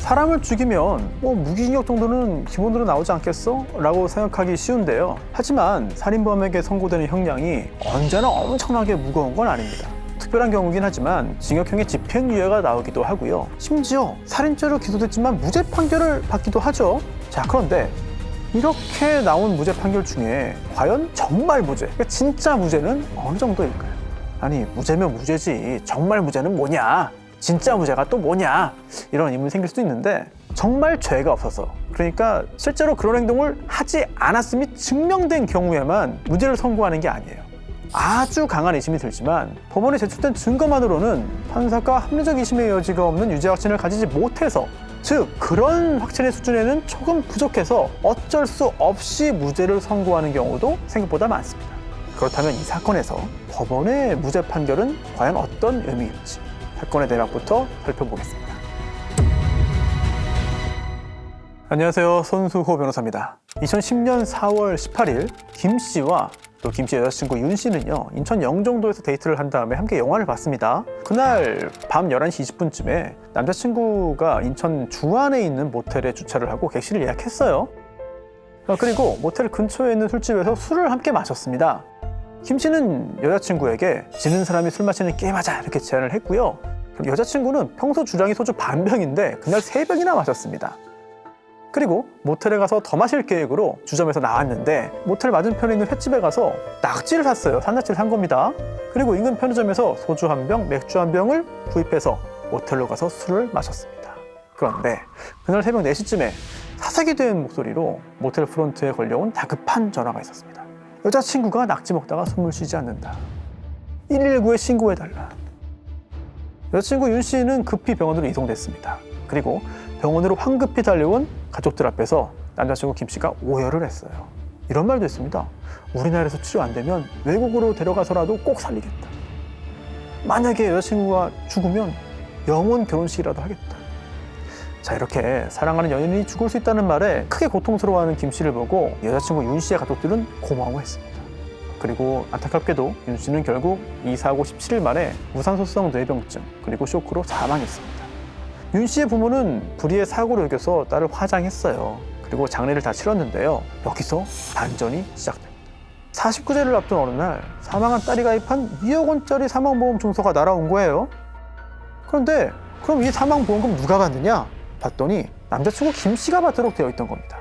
사람을 죽이면 무기징역 정도는 기본으로 나오지 않겠어? 라고 생각하기 쉬운데요. 하지만 살인범에게 선고되는 형량이 언제나 엄청나게 무거운 건 아닙니다. 특별한 경우긴 하지만 징역형의 집행유예가 나오기도 하고요. 심지어 살인죄로 기소됐지만 무죄 판결을 받기도 하죠. 자, 그런데 이렇게 나온 무죄 판결 중에 과연 정말 무죄, 그러니까 진짜 무죄는 어느 정도일까요? 아니, 무죄면 무죄지 정말 무죄는 뭐냐? 진짜 무죄가 또 뭐냐? 이런 의문이 생길 수도 있는데 정말 죄가 없어서, 그러니까 실제로 그런 행동을 하지 않았음이 증명된 경우에만 무죄를 선고하는 게 아니에요. 아주 강한 의심이 들지만 법원에 제출된 증거만으로는 판사가 합리적 의심의 여지가 없는 유죄 확신을 가지지 못해서, 즉 그런 확신의 수준에는 조금 부족해서 어쩔 수 없이 무죄를 선고하는 경우도 생각보다 많습니다. 그렇다면 이 사건에서 법원의 무죄 판결은 과연 어떤 의미일지 사건의 대략부터 살펴보겠습니다. 안녕하세요. 손수호 변호사입니다. 2010년 4월 18일 김 씨와 또 김 씨 여자친구 윤 씨는요, 인천 영종도에서 데이트를 한 다음에 함께 영화를 봤습니다. 그날 밤 11시 20분쯤에 남자친구가 인천 주안에 있는 모텔에 주차를 하고 객실을 예약했어요. 그리고 모텔 근처에 있는 술집에서 술을 함께 마셨습니다. 김 씨는 여자친구에게 지는 사람이 술 마시는 게임하자 이렇게 제안을 했고요. 여자친구는 평소 주량이 소주 반병인데 그날 3병이나 마셨습니다. 그리고 모텔에 가서 더 마실 계획으로 주점에서 나왔는데 모텔 맞은편에 있는 횟집에 가서 낙지를 샀어요. 산낙지를 산 겁니다. 그리고 인근 편의점에서 소주 1병, 맥주 1병을 구입해서 모텔로 가서 술을 마셨습니다. 그런데 그날 새벽 4시쯤에 사색이 된 목소리로 모텔 프론트에 걸려온 다급한 전화가 있었습니다. 여자친구가 낙지 먹다가 숨을 쉬지 않는다. 119에 신고해달라. 여자친구 윤 씨는 급히 병원으로 이송됐습니다. 그리고 병원으로 황급히 달려온 가족들 앞에서 남자친구 김 씨가 오열을 했어요. 이런 말도 했습니다. 우리나라에서 치료 안 되면 외국으로 데려가서라도 꼭 살리겠다. 만약에 여자친구가 죽으면 영혼 결혼식이라도 하겠다. 자, 이렇게 사랑하는 연인이 죽을 수 있다는 말에 크게 고통스러워하는 김 씨를 보고 여자친구 윤 씨의 가족들은 고마워했습니다. 그리고 안타깝게도 윤 씨는 결국 이 사고 17일 만에 무산소성 뇌병증 그리고 쇼크로 사망했습니다. 윤 씨의 부모는 불의의 사고를 여겨서 딸을 화장했어요. 그리고 장례를 다 치렀는데요. 여기서 반전이 시작됩니다. 49세를 앞둔 어느 날 사망한 딸이 가입한 2억 원짜리 사망보험 증서가 날아온 거예요. 그런데 그럼 이 사망보험금 누가 받느냐? 봤더니 남자친구 김 씨가 받도록 되어 있던 겁니다.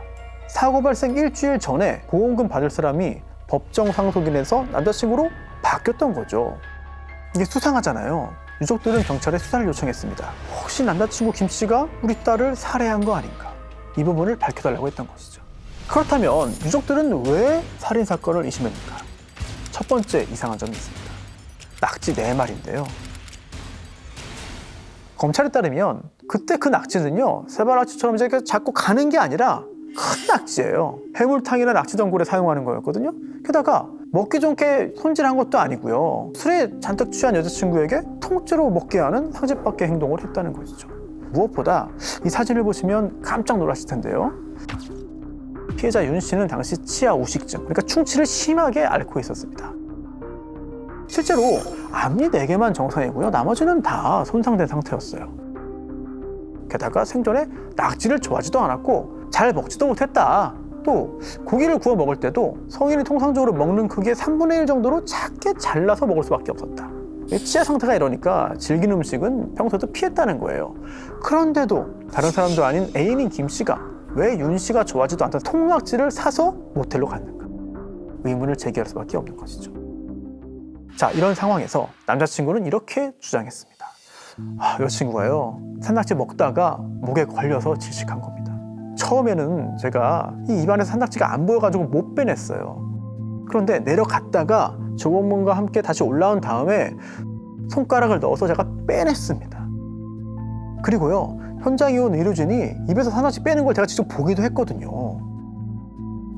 사고 발생 일주일 전에 보험금 받을 사람이 법정 상속인에서 남자친구로 바뀌었던 거죠. 이게 수상하잖아요. 유족들은 경찰에 수사를 요청했습니다. 혹시 남자친구 김 씨가 우리 딸을 살해한 거 아닌가? 이 부분을 밝혀달라고 했던 것이죠. 그렇다면 유족들은 왜 살인사건을 의심했는가? 첫 번째 이상한 점이 있습니다. 낙지 4마리인데요. 검찰에 따르면 그때 그 낙지는요, 세발낙지처럼 이제 자꾸 가는 게 아니라 큰 낙지예요. 해물탕이나 낙지전골에 사용하는 거였거든요. 게다가 먹기 좋게 손질한 것도 아니고요. 술에 잔뜩 취한 여자친구에게 통째로 먹게 하는 상습밖의 행동을 했다는 것이죠. 무엇보다 이 사진을 보시면 깜짝 놀라실 텐데요. 피해자 윤 씨는 당시 치아 우식증, 그러니까 충치를 심하게 앓고 있었습니다. 실제로 앞니 4개만 정상이고요. 나머지는 다 손상된 상태였어요. 게다가 생전에 낙지를 좋아하지도 않았고 잘 먹지도 못했다. 또 고기를 구워 먹을 때도 성인이 통상적으로 먹는 크기의 3분의 1 정도로 작게 잘라서 먹을 수밖에 없었다. 치아 상태가 이러니까 질긴 음식은 평소에도 피했다는 거예요. 그런데도 다른 사람도 아닌 애인인 김 씨가 왜 윤 씨가 좋아하지도 않던 통낙지를 사서 모텔로 갔는가? 의문을 제기할 수밖에 없는 것이죠. 자, 이런 상황에서 남자친구는 이렇게 주장했습니다. 여자친구가요, 산낙지 먹다가 목에 걸려서 질식한 겁니다. 처음에는 제가 이 입안에서 산낙지가 안 보여가지고 못 빼냈어요. 그런데 내려갔다가 조원문과 함께 다시 올라온 다음에 손가락을 넣어서 제가 빼냈습니다. 그리고요, 현장에 온 의료진이 입에서 산낙지 빼는 걸 제가 직접 보기도 했거든요.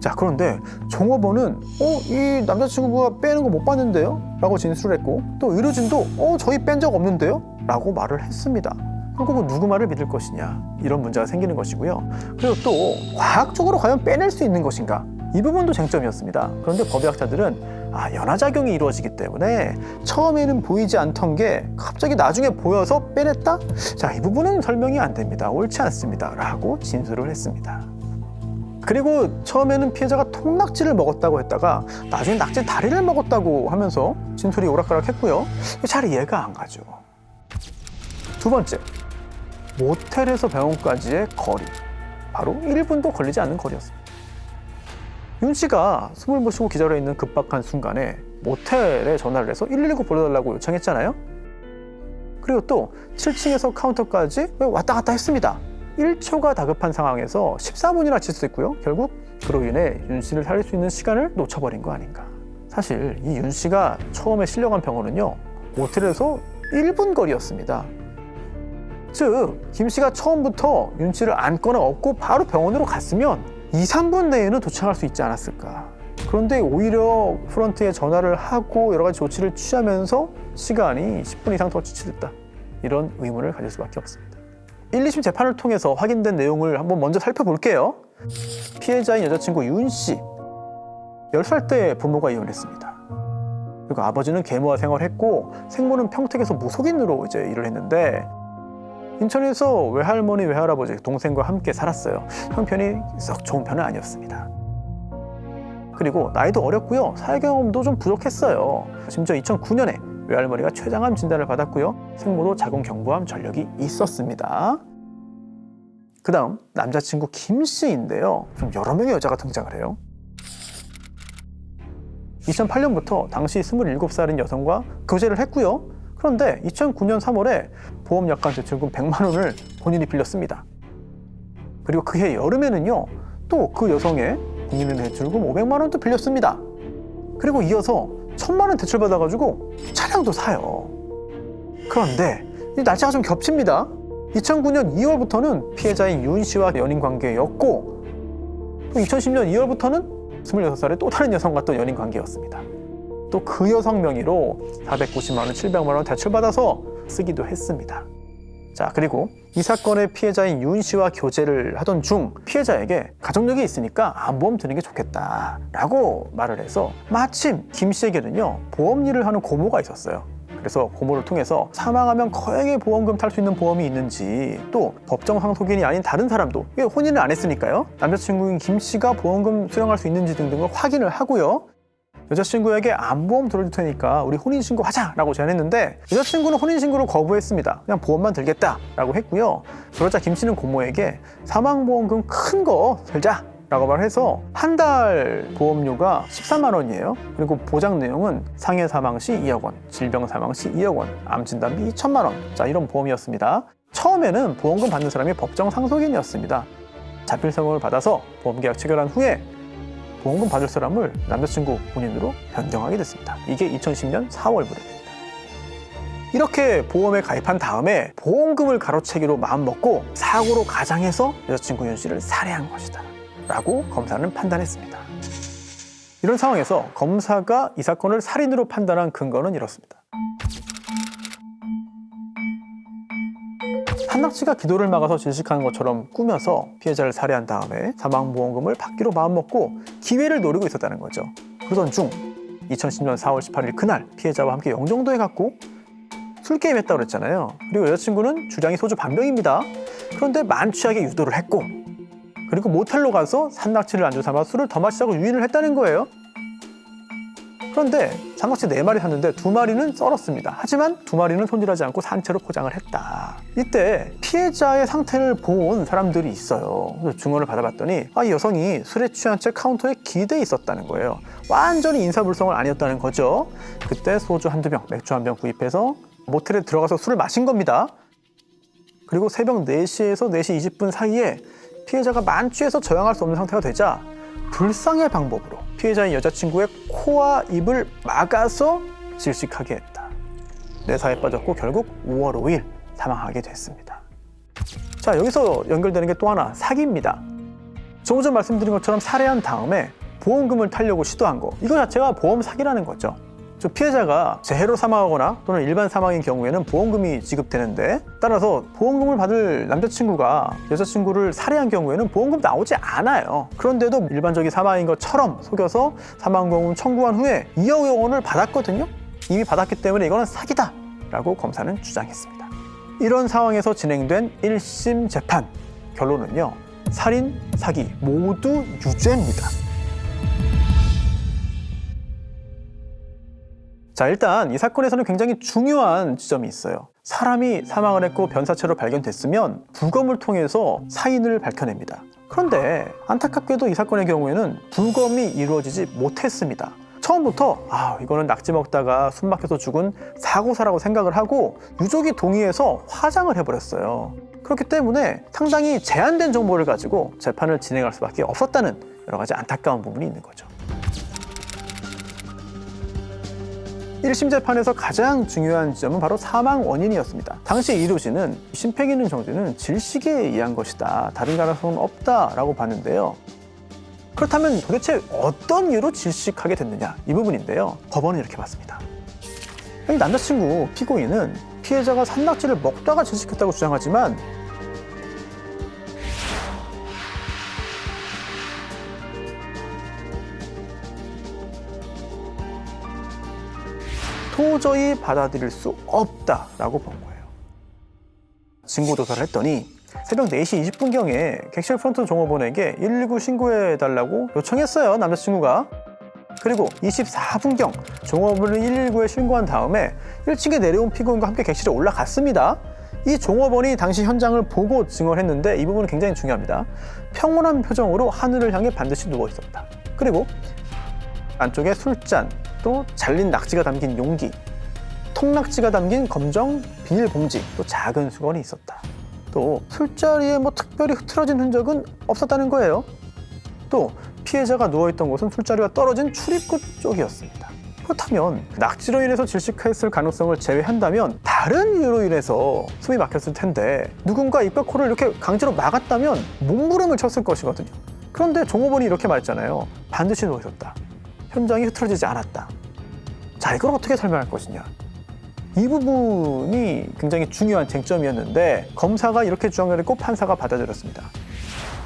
자, 그런데 종업원은 이 남자친구가 빼는 거 못 봤는데요? 라고 진술을 했고, 또 의료진도 저희 뺀 적 없는데요? 라고 말을 했습니다. 그리고 누구 말을 믿을 것이냐, 이런 문제가 생기는 것이고요. 그리고 또 과학적으로 과연 빼낼 수 있는 것인가, 이 부분도 쟁점이었습니다. 그런데 법의학자들은 연화작용이 이루어지기 때문에 처음에는 보이지 않던 게 갑자기 나중에 보여서 빼냈다? 자, 이 부분은 설명이 안 됩니다. 옳지 않습니다. 라고 진술을 했습니다. 그리고 처음에는 피해자가 통낙지를 먹었다고 했다가 나중에 낙지 다리를 먹었다고 하면서 진술이 오락가락했고요. 잘 이해가 안 가죠. 두 번째, 모텔에서 병원까지의 거리. 바로 1분도 걸리지 않는 거리였습니다. 윤 씨가 숨을 못 쉬고 기절해 있는 급박한 순간에 모텔에 전화를 해서 119 불러달라고 요청했잖아요. 그리고 또 7층에서 카운터까지 왔다 갔다 했습니다. 1초가 다급한 상황에서 14분이나 칠 수 있고요. 결국 그로 인해 윤 씨를 살릴 수 있는 시간을 놓쳐버린 거 아닌가. 사실 이 윤 씨가 처음에 실려간 병원은요, 모텔에서 1분 거리였습니다. 즉, 김 씨가 처음부터 윤 씨를 안거나 업고 바로 병원으로 갔으면 2, 3분 내에는 도착할 수 있지 않았을까. 그런데 오히려 프런트에 전화를 하고 여러 가지 조치를 취하면서 시간이 10분 이상 더 지체됐다. 이런 의문을 가질 수밖에 없습니다. 1, 2심 재판을 통해서 확인된 내용을 한번 먼저 살펴볼게요. 피해자인 여자친구 윤 씨, 10살 때 부모가 이혼했습니다. 그리고 아버지는 계모와 생활했고 생모는 평택에서 무속인으로 이제 일을 했는데 인천에서 외할머니, 외할아버지, 동생과 함께 살았어요. 형편이 썩 좋은 편은 아니었습니다. 그리고 나이도 어렸고요. 사회 경험도 좀 부족했어요. 심지어 2009년에 외할머니가 췌장암 진단을 받았고요. 생모도 자궁경부암 전력이 있었습니다. 그 다음 남자친구 김 씨인데요. 좀 여러 명의 여자가 등장을 해요. 2008년부터 당시 27살인 여성과 교제를 했고요. 그런데 2009년 3월에 보험약관 대출금 100만 원을 본인이 빌렸습니다. 그리고 그해 여름에는요, 또 그 여성의 국민은행 대출금 500만 원도 빌렸습니다. 그리고 이어서 1000만 원 대출받아가지고 차량도 사요. 그런데 이 날짜가 좀 겹칩니다. 2009년 2월부터는 피해자인 윤 씨와 연인 관계였고, 또 2010년 2월부터는 26살의 또 다른 여성과 또 연인 관계였습니다. 또 그 여성 명의로 490만 원, 700만 원 대출받아서 쓰기도 했습니다. 자, 그리고 이 사건의 피해자인 윤 씨와 교제를 하던 중 피해자에게 가족력이 있으니까 암보험 드는 게 좋겠다라고 말을 해서 마침 김 씨에게는요, 보험 일을 하는 고모가 있었어요. 그래서 고모를 통해서 사망하면 거액의 보험금 탈 수 있는 보험이 있는지, 또 법정 상속인이 아닌 다른 사람도, 혼인을 안 했으니까요, 남자친구인 김 씨가 보험금 수령할 수 있는지 등등을 확인을 하고요. 여자친구에게 암보험 들어줄 테니까 우리 혼인신고 하자라고 제안했는데 여자친구는 혼인신고를 거부했습니다. 그냥 보험만 들겠다라고 했고요. 그러자 김 씨는 고모에게 사망보험금 큰 거 들자라고 말해서 한 달 보험료가 13만 원이에요. 그리고 보장 내용은 상해 사망 시 2억 원, 질병 사망 시 2억 원, 암 진단비 2천만 원. 자, 이런 보험이었습니다. 처음에는 보험금 받는 사람이 법정 상속인이었습니다. 자필서명을 받아서 보험계약 체결한 후에 보험금 받을 사람을 남자친구 본인으로 변경하게 됐습니다. 이게 2010년 4월 무렵입니다. 이렇게 보험에 가입한 다음에 보험금을 가로채기로 마음먹고 사고로 가장해서 여자친구 윤 씨를 살해한 것이다 라고 검사는 판단했습니다. 이런 상황에서 검사가 이 사건을 살인으로 판단한 근거는 이렇습니다. 한낙지가 기도를 막아서 질식하는 것처럼 꾸며서 피해자를 살해한 다음에 사망보험금을 받기로 마음먹고 기회를 노리고 있었다는 거죠. 그러던 중 2010년 4월 18일 그날 피해자와 함께 영종도에 갔고 술게임 했다고 그랬잖아요. 그리고 여자친구는 주량이 소주 반병입니다. 그런데 만취하게 유도를 했고, 그리고 모텔로 가서 산낙지를 안주 삼아 술을 더 마시자고 유인을 했다는 거예요. 그런데 산낙지 4마리 샀는데 2마리는 썰었습니다. 하지만 2마리는 손질하지 않고 산채로 포장을 했다. 이때 피해자의 상태를 본 사람들이 있어요. 그래서 증언을 받아봤더니 이 여성이 술에 취한 채 카운터에 기대에 있었다는 거예요. 완전히 인사불성은 아니었다는 거죠. 그때 소주 한두 병, 맥주 한 병 구입해서 모텔에 들어가서 술을 마신 겁니다. 그리고 새벽 4시에서 4시 20분 사이에 피해자가 만취해서 저항할 수 없는 상태가 되자 불상의 방법으로 피해자인 여자친구의 코와 입을 막아서 질식하게 했다. 뇌사에 빠졌고 결국 5월 5일 사망하게 됐습니다. 자, 여기서 연결되는 게 또 하나, 사기입니다. 조금 전 말씀드린 것처럼 살해한 다음에 보험금을 타려고 시도한 거, 이거 자체가 보험 사기라는 거죠. 저 피해자가 재해로 사망하거나 또는 일반 사망인 경우에는 보험금이 지급되는데, 따라서 보험금을 받을 남자친구가 여자친구를 살해한 경우에는 보험금 나오지 않아요. 그런데도 일반적인 사망인 것처럼 속여서 사망보험금 청구한 후에 2억 원을 받았거든요. 이미 받았기 때문에 이거는 사기다 라고 검사는 주장했습니다. 이런 상황에서 진행된 1심 재판 결론은요, 살인, 사기 모두 유죄입니다. 자, 일단 이 사건에서는 굉장히 중요한 지점이 있어요. 사람이 사망을 했고 변사체로 발견됐으면 부검을 통해서 사인을 밝혀냅니다. 그런데 안타깝게도 이 사건의 경우에는 부검이 이루어지지 못했습니다. 처음부터 이거는 낙지 먹다가 숨 막혀서 죽은 사고사라고 생각을 하고 유족이 동의해서 화장을 해버렸어요. 그렇기 때문에 상당히 제한된 정보를 가지고 재판을 진행할 수밖에 없었다는 여러 가지 안타까운 부분이 있는 거죠. 1심 재판에서 가장 중요한 지점은 바로 사망 원인이었습니다. 당시 이루진은 심폐기 있는 정지는 질식에 의한 것이다, 다른 가능성은 없다라고 봤는데요. 그렇다면 도대체 어떤 이유로 질식하게 됐느냐, 이 부분인데요. 법원은 이렇게 봤습니다. 이 남자친구 피고인은 피해자가 산낙지를 먹다가 질식했다고 주장하지만 도저히 받아들일 수 없다라고 본 거예요. 증거조사를 했더니 새벽 4시 20분경에 객실 프런트 종업원에게 119 신고해달라고 요청했어요, 남자친구가. 그리고 24분경 종업원을 119에 신고한 다음에 1층에 내려온 피고인과 함께 객실에 올라갔습니다. 이 종업원이 당시 현장을 보고 증언을 했는데 이 부분은 굉장히 중요합니다. 평온한 표정으로 하늘을 향해 반드시 누워 있었다. 그리고 안쪽에 술잔, 또 잘린 낙지가 담긴 용기, 통낙지가 담긴 검정 비닐봉지, 또 작은 수건이 있었다. 또 술자리에 특별히 흐트러진 흔적은 없었다는 거예요. 또 피해자가 누워있던 곳은 술자리가 떨어진 출입구 쪽이었습니다. 그렇다면 낙지로 인해서 질식했을 가능성을 제외한다면 다른 이유로 인해서 숨이 막혔을 텐데, 누군가 입과 코를 이렇게 강제로 막았다면 몸부림을 쳤을 것이거든요. 그런데 종업원이 이렇게 말했잖아요. 반드시 누워있었다. 현장이 흐트러지지 않았다. 자, 이걸 어떻게 설명할 것이냐. 이 부분이 굉장히 중요한 쟁점이었는데 검사가 이렇게 주장을 했고 판사가 받아들였습니다.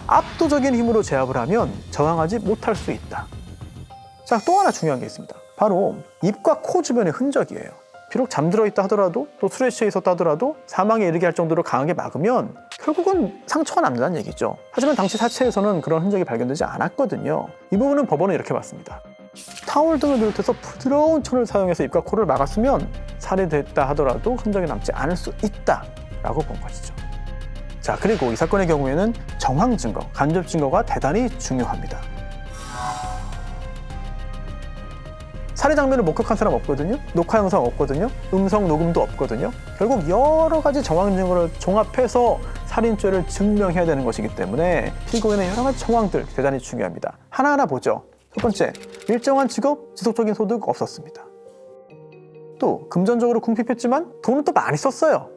압도적인 힘으로 제압을 하면 저항하지 못할 수 있다. 자, 또 하나 중요한 게 있습니다. 바로 입과 코 주변의 흔적이에요. 비록 잠들어 있다 하더라도, 또 술에 취해 있었다 하더라도 사망에 이르게 할 정도로 강하게 막으면 결국은 상처가 남는다는 얘기죠. 하지만 당시 사체에서는 그런 흔적이 발견되지 않았거든요. 이 부분은 법원은 이렇게 봤습니다. 타월 등을 비롯해서 부드러운 천을 사용해서 입과 코를 막았으면 살해됐다 하더라도 흔적이 남지 않을 수 있다라고 본 것이죠. 자, 그리고 이 사건의 경우에는 정황 증거, 간접 증거가 대단히 중요합니다. 살해 장면을 목격한 사람 없거든요. 녹화 영상 없거든요. 음성 녹음도 없거든요. 결국 여러 가지 정황 증거를 종합해서 살인죄를 증명해야 되는 것이기 때문에 피고인의 여러 가지 정황들 대단히 중요합니다. 하나하나 보죠. 첫 번째, 일정한 직업, 지속적인 소득 없었습니다. 또 금전적으로 궁핍했지만 돈은 또 많이 썼어요.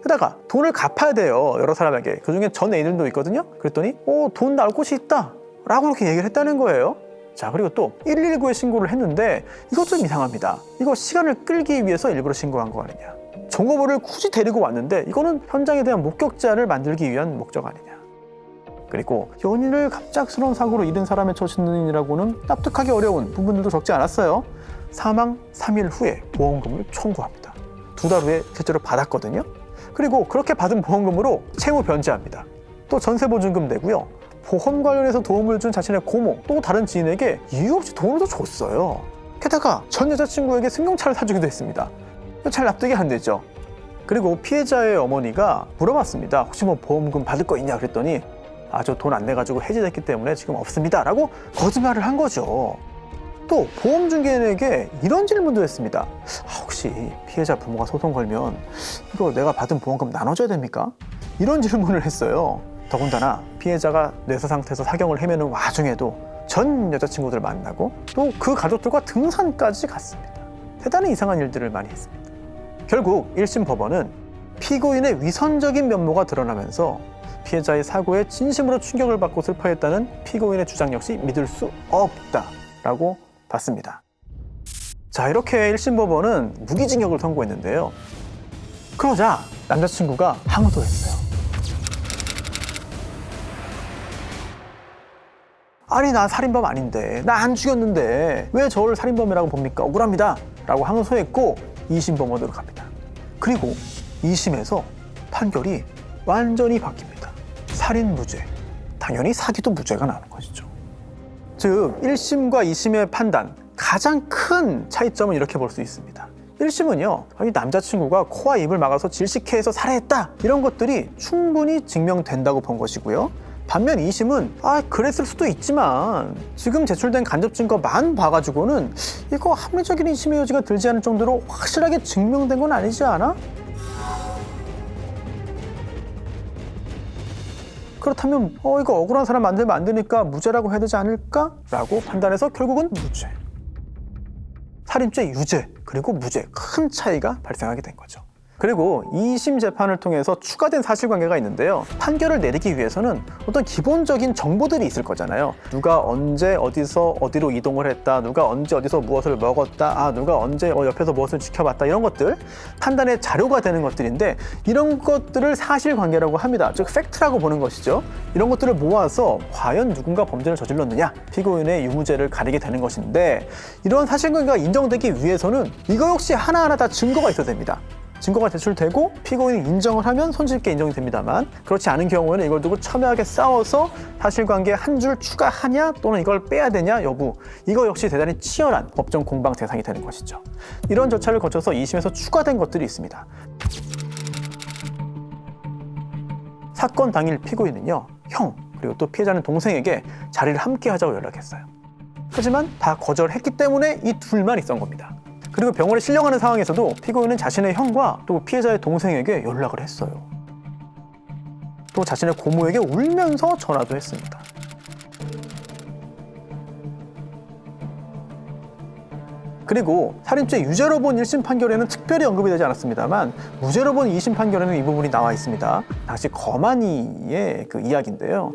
게다가 돈을 갚아야 돼요, 여러 사람에게. 그중에 전 애인들도 있거든요. 그랬더니 돈 나올 곳이 있다 라고 이렇게 얘기를 했다는 거예요. 자, 그리고 또 119에 신고를 했는데 이것 좀 이상합니다. 이거 시간을 끌기 위해서 일부러 신고한 거 아니냐. 종업원을 굳이 데리고 왔는데 이거는 현장에 대한 목격자를 만들기 위한 목적 아니냐. 그리고 연인을 갑작스러운 사고로 잃은 사람의 처신이라고는 납득하기 어려운 부분들도 적지 않았어요. 사망 3일 후에 보험금을 청구합니다. 2달 후에 실제로 받았거든요. 그리고 그렇게 받은 보험금으로 채무 변제합니다. 또 전세보증금 내고요. 보험 관련해서 도움을 준 자신의 고모, 또 다른 지인에게 이유 없이 돈을 더 줬어요. 게다가 전 여자친구에게 승용차를 사주기도 했습니다. 잘 납득이 안 되죠. 그리고 피해자의 어머니가 물어봤습니다. 혹시 보험금 받을 거 있냐 그랬더니 저 돈 안 내가지고 해지됐기 때문에 지금 없습니다 라고 거짓말을 한 거죠. 또 보험중개인에게 이런 질문도 했습니다. 혹시 피해자 부모가 소송 걸면 이거 내가 받은 보험금 나눠줘야 됩니까? 이런 질문을 했어요. 더군다나 피해자가 뇌사 상태에서 사경을 헤매는 와중에도 전 여자친구들 만나고 또 그 가족들과 등산까지 갔습니다. 대단히 이상한 일들을 많이 했습니다. 결국 1심 법원은 피고인의 위선적인 면모가 드러나면서 피해자의 사고에 진심으로 충격을 받고 슬퍼했다는 피고인의 주장 역시 믿을 수 없다라고 봤습니다. 자, 이렇게 1심 법원은 무기징역을 선고했는데요. 그러자 남자친구가 항소했어요. 아니, 나 살인범 아닌데, 나 안 죽였는데 왜 저를 살인범이라고 봅니까? 억울합니다 라고 항소했고 2심 법원으로 갑니다. 그리고 2심에서 판결이 완전히 바뀝니다. 살인 무죄, 당연히 사기도 무죄가 나는 것이죠. 즉 1심과 2심의 판단, 가장 큰 차이점은 이렇게 볼 수 있습니다. 1심은요, 이 남자친구가 코와 입을 막아서 질식해서 살해했다, 이런 것들이 충분히 증명된다고 본 것이고요. 반면 2심은 그랬을 수도 있지만 지금 제출된 간접 증거만 봐가지고는 이거 합리적인 의심의 여지가 들지 않을 정도로 확실하게 증명된 건 아니지 않아? 그렇다면 이거 억울한 사람 만들면 안 되니까 무죄라고 해야 되지 않을까? 라고 판단해서 결국은 무죄. 살인죄 유죄, 그리고 무죄, 큰 차이가 발생하게 된 거죠. 그리고 2심 재판을 통해서 추가된 사실관계가 있는데요. 판결을 내리기 위해서는 어떤 기본적인 정보들이 있을 거잖아요. 누가 언제 어디서 어디로 이동을 했다, 누가 언제 어디서 무엇을 먹었다, 누가 언제 옆에서 무엇을 지켜봤다, 이런 것들 판단의 자료가 되는 것들인데, 이런 것들을 사실관계라고 합니다. 즉 팩트라고 보는 것이죠. 이런 것들을 모아서 과연 누군가 범죄를 저질렀느냐, 피고인의 유무죄를 가리게 되는 것인데, 이런 사실관계가 인정되기 위해서는 이거 역시 하나하나 다 증거가 있어야 됩니다. 증거가 제출되고 피고인이 인정을 하면 손쉽게 인정이 됩니다만, 그렇지 않은 경우에는 이걸 두고 첨예하게 싸워서 사실관계에 한 줄 추가하냐 또는 이걸 빼야 되냐 여부, 이거 역시 대단히 치열한 법정 공방 대상이 되는 것이죠. 이런 절차를 거쳐서 2심에서 추가된 것들이 있습니다. 사건 당일 피고인은요, 형 그리고 또 피해자는 동생에게 자리를 함께 하자고 연락했어요. 하지만 다 거절했기 때문에 이 둘만 있었던 겁니다. 그리고 병원에 실려가는 상황에서도 피고인은 자신의 형과 또 피해자의 동생에게 연락을 했어요. 또 자신의 고모에게 울면서 전화도 했습니다. 그리고 살인죄 유죄로 본 1심 판결에는 특별히 언급이 되지 않았습니다만, 무죄로 본 2심 판결에는 이 부분이 나와 있습니다. 당시 거만이의 그 이야기인데요.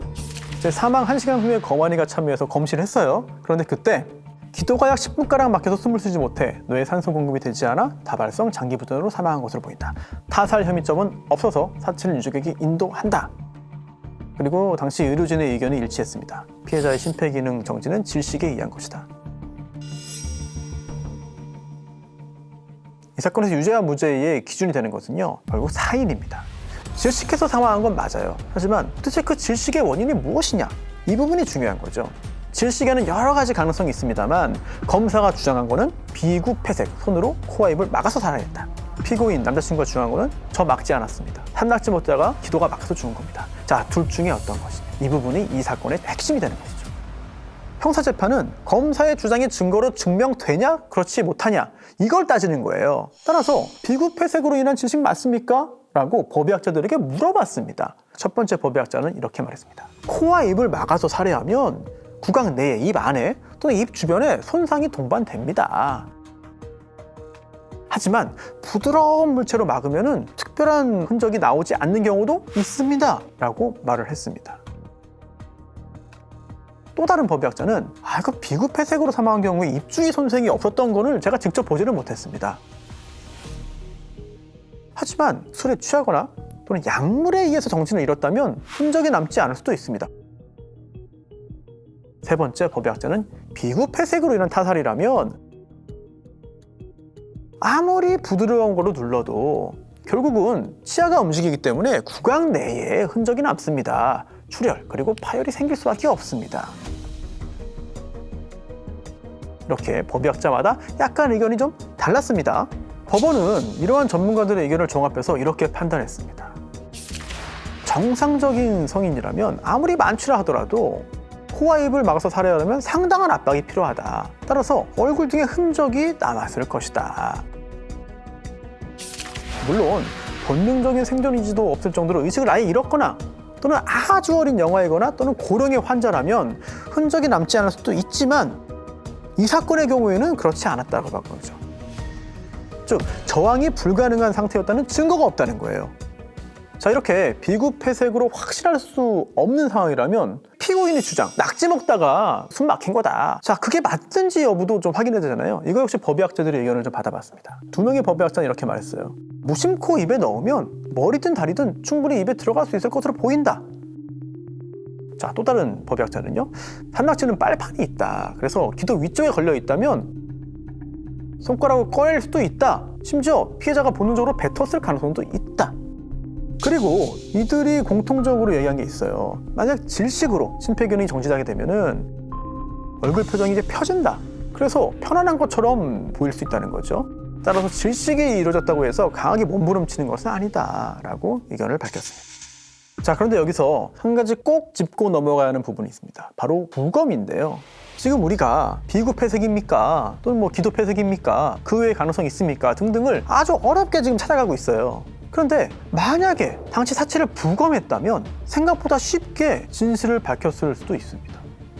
사망 1시간 후에 거만이가 참여해서 검시를 했어요. 그런데 그때 기도가 약 10분가량 막혀서 숨을 쉬지 못해 뇌에 산소 공급이 되지 않아 다발성 장기부전으로 사망한 것으로 보인다. 타살 혐의점은 없어서 사체를 유족에게 인도한다. 그리고 당시 의료진의 의견이 일치했습니다. 피해자의 심폐기능 정지는 질식에 의한 것이다. 이 사건에서 유죄와 무죄의 기준이 되는 것은요, 결국 사인입니다. 질식해서 사망한 건 맞아요. 하지만 도대체 그 질식의 원인이 무엇이냐, 이 부분이 중요한 거죠. 질식에는 여러 가지 가능성이 있습니다만, 검사가 주장한 거는 비구폐색, 손으로 코와 입을 막아서 살해했다. 피고인 남자친구가 주장한 거는 저 막지 않았습니다. 산낙지 먹다가 기도가 막혀서 죽은 겁니다. 자, 둘 중에 어떤 것이냐, 이 부분이 이 사건의 핵심이 되는 것이죠. 형사재판은 검사의 주장이 증거로 증명되냐 그렇지 못하냐, 이걸 따지는 거예요. 따라서 비구폐색으로 인한 질식 맞습니까? 라고 법의학자들에게 물어봤습니다. 첫 번째 법의학자는 이렇게 말했습니다. 코와 입을 막아서 살해하면 구강 내에, 입 안에 또는 입 주변에 손상이 동반됩니다. 하지만 부드러운 물체로 막으면 특별한 흔적이 나오지 않는 경우도 있습니다 라고 말을 했습니다. 또 다른 법의학자는 이거 비구폐색으로 사망한 경우에 입주위 손상이 없었던 거를 제가 직접 보지를 못했습니다. 하지만 술에 취하거나 또는 약물에 의해서 정신을 잃었다면 흔적이 남지 않을 수도 있습니다. 세 번째 법의학자는 비구폐색으로 인한 타살이라면 아무리 부드러운 걸로 눌러도 결국은 치아가 움직이기 때문에 구강 내에 흔적이 남습니다. 출혈 그리고 파열이 생길 수밖에 없습니다. 이렇게 법의학자마다 약간 의견이 좀 달랐습니다. 법원은 이러한 전문가들의 의견을 종합해서 이렇게 판단했습니다. 정상적인 성인이라면 아무리 만취라 하더라도 코와 입을 막아서 살해하려면 상당한 압박이 필요하다. 따라서 얼굴 등의 흔적이 남았을 것이다. 물론 본능적인 생존 의지도 없을 정도로 의식을 아예 잃었거나 또는 아주 어린 영아이거나 또는 고령의 환자라면 흔적이 남지 않을 수도 있지만, 이 사건의 경우에는 그렇지 않았다고 본 거죠. 즉 저항이 불가능한 상태였다는 증거가 없다는 거예요. 자, 이렇게 비구폐색으로 확실할 수 없는 상황이라면 피고인의 주장, 낙지 먹다가 숨 막힌 거다. 자, 그게 맞든지 여부도 좀 확인해야 되잖아요. 이거 역시 법의학자들의 의견을 좀 받아봤습니다. 두 명의 법의학자는 이렇게 말했어요. 무심코 입에 넣으면 머리든 다리든 충분히 입에 들어갈 수 있을 것으로 보인다. 자, 또 다른 법의학자는요. 산낙지는 빨판이 있다. 그래서 기도 위쪽에 걸려 있다면 손가락을 꺼낼 수도 있다. 심지어 피해자가 본능적으로 뱉었을 가능성도 있다. 그리고 이들이 공통적으로 얘기한 게 있어요. 만약 질식으로 심폐기능이 정지하게 되면은 얼굴 표정이 이제 펴진다. 그래서 편안한 것처럼 보일 수 있다는 거죠. 따라서 질식이 이루어졌다고 해서 강하게 몸부림치는 것은 아니다라고 의견을 밝혔습니다. 자, 그런데 여기서 한 가지 꼭 짚고 넘어가야 하는 부분이 있습니다. 바로 부검인데요. 지금 우리가 비구 폐색입니까? 또는 기도 폐색입니까? 그 외의 가능성이 있습니까? 등등을 아주 어렵게 지금 찾아가고 있어요. 그런데 만약에 당시 사체를 부검했다면 생각보다 쉽게 진실을 밝혔을 수도 있습니다.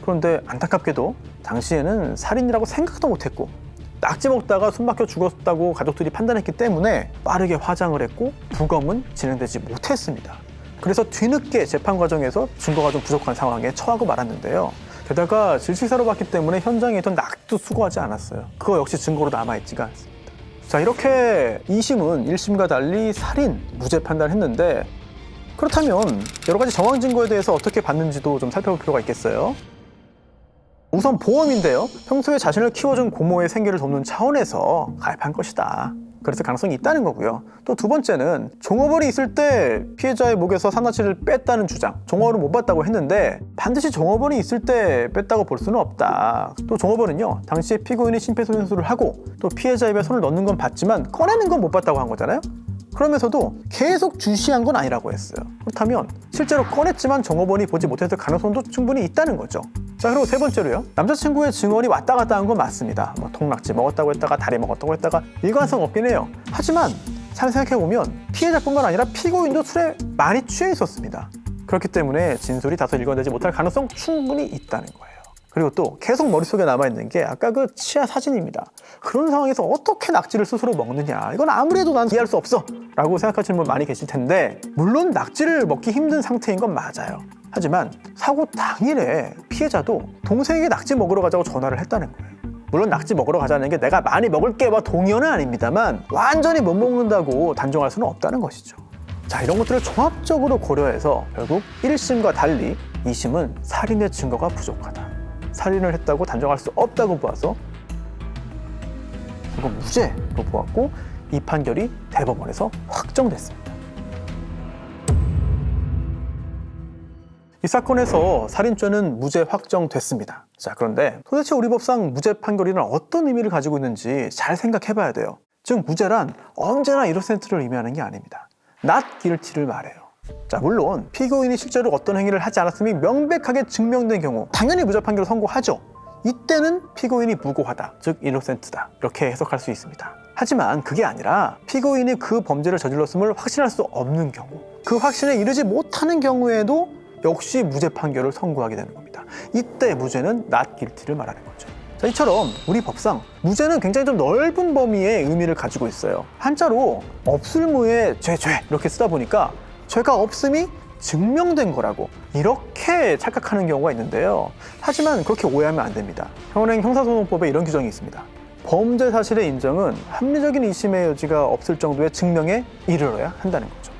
그런데 안타깝게도 당시에는 살인이라고 생각도 못했고 낙지 먹다가 숨 막혀 죽었다고 가족들이 판단했기 때문에 빠르게 화장을 했고 부검은 진행되지 못했습니다. 그래서 뒤늦게 재판 과정에서 증거가 좀 부족한 상황에 처하고 말았는데요. 게다가 질식사로 봤기 때문에 현장에 있던 낙지도 수거하지 않았어요. 그거 역시 증거로 남아있지가 않습니다. 자, 이렇게 2심은 1심과 달리 살인, 무죄 판단했는데 그렇다면 여러 가지 정황 증거에 대해서 어떻게 봤는지도 좀 살펴볼 필요가 있겠어요. 우선 보험인데요. 평소에 자신을 키워준 고모의 생계를 돕는 차원에서 가입한 것이다. 그래서 가능성이 있다는 거고요. 또 두 번째는 종업원이 있을 때 피해자의 목에서 산낙지를 뺐다는 주장, 종업원은 못 봤다고 했는데 반드시 종업원이 있을 때 뺐다고 볼 수는 없다. 또 종업원은요, 당시에 피고인이 심폐소생술을 하고 또 피해자 입에 손을 넣는 건 봤지만 꺼내는 건 못 봤다고 한 거잖아요. 그러면서도 계속 주시한 건 아니라고 했어요. 그렇다면 실제로 꺼냈지만 종업원이 보지 못했을 가능성도 충분히 있다는 거죠. 자, 그리고 세 번째로요. 남자친구의 증언이 왔다 갔다 한 건 맞습니다. 통낙지 먹었다고 했다가 다리 먹었다고 했다가 일관성 없긴 해요. 하지만 잘 생각해보면 피해자뿐만 아니라 피고인도 술에 많이 취해 있었습니다. 그렇기 때문에 진술이 다소 일관되지 못할 가능성 충분히 있다는 거예요. 그리고 또 계속 머릿속에 남아있는 게 아까 그 치아 사진입니다. 그런 상황에서 어떻게 낙지를 스스로 먹느냐, 이건 아무리 해도 난 이해할 수 없어 라고 생각하시는 분 많이 계실 텐데, 물론 낙지를 먹기 힘든 상태인 건 맞아요. 하지만 사고 당일에 피해자도 동생에게 낙지 먹으러 가자고 전화를 했다는 거예요. 물론 낙지 먹으러 가자는 게 내가 많이 먹을게와 동의어는 아닙니다만 완전히 못 먹는다고 단정할 수는 없다는 것이죠. 자, 이런 것들을 종합적으로 고려해서 결국 1심과 달리 2심은 살인의 증거가 부족하다, 살인을 했다고 단정할 수 없다고 보아서 결국 무죄로 보았고 이 판결이 대법원에서 확정됐습니다. 이 사건에서 살인죄는 무죄 확정됐습니다. 자, 그런데 도대체 우리 법상 무죄 판결이란 어떤 의미를 가지고 있는지 잘 생각해 봐야 돼요. 즉, 무죄란 언제나 이노센트를 의미하는 게 아닙니다. not guilty를 말해요. 자, 물론 피고인이 실제로 어떤 행위를 하지 않았음이 명백하게 증명된 경우 당연히 무죄 판결을 선고하죠. 이때는 피고인이 무고하다, 즉 이노센트다, 이렇게 해석할 수 있습니다. 하지만 그게 아니라 피고인이 그 범죄를 저질렀음을 확신할 수 없는 경우, 그 확신에 이르지 못하는 경우에도 역시 무죄 판결을 선고하게 되는 겁니다. 이때 무죄는 not guilty를 말하는 거죠. 자, 이처럼 우리 법상 무죄는 굉장히 좀 넓은 범위의 의미를 가지고 있어요. 한자로 없을무에 죄 이렇게 쓰다 보니까 죄가 없음이 증명된 거라고 이렇게 착각하는 경우가 있는데요. 하지만 그렇게 오해하면 안 됩니다. 현행 형사소송법에 이런 규정이 있습니다. 범죄 사실의 인정은 합리적인 의심의 여지가 없을 정도의 증명에 이르러야 한다는 거죠.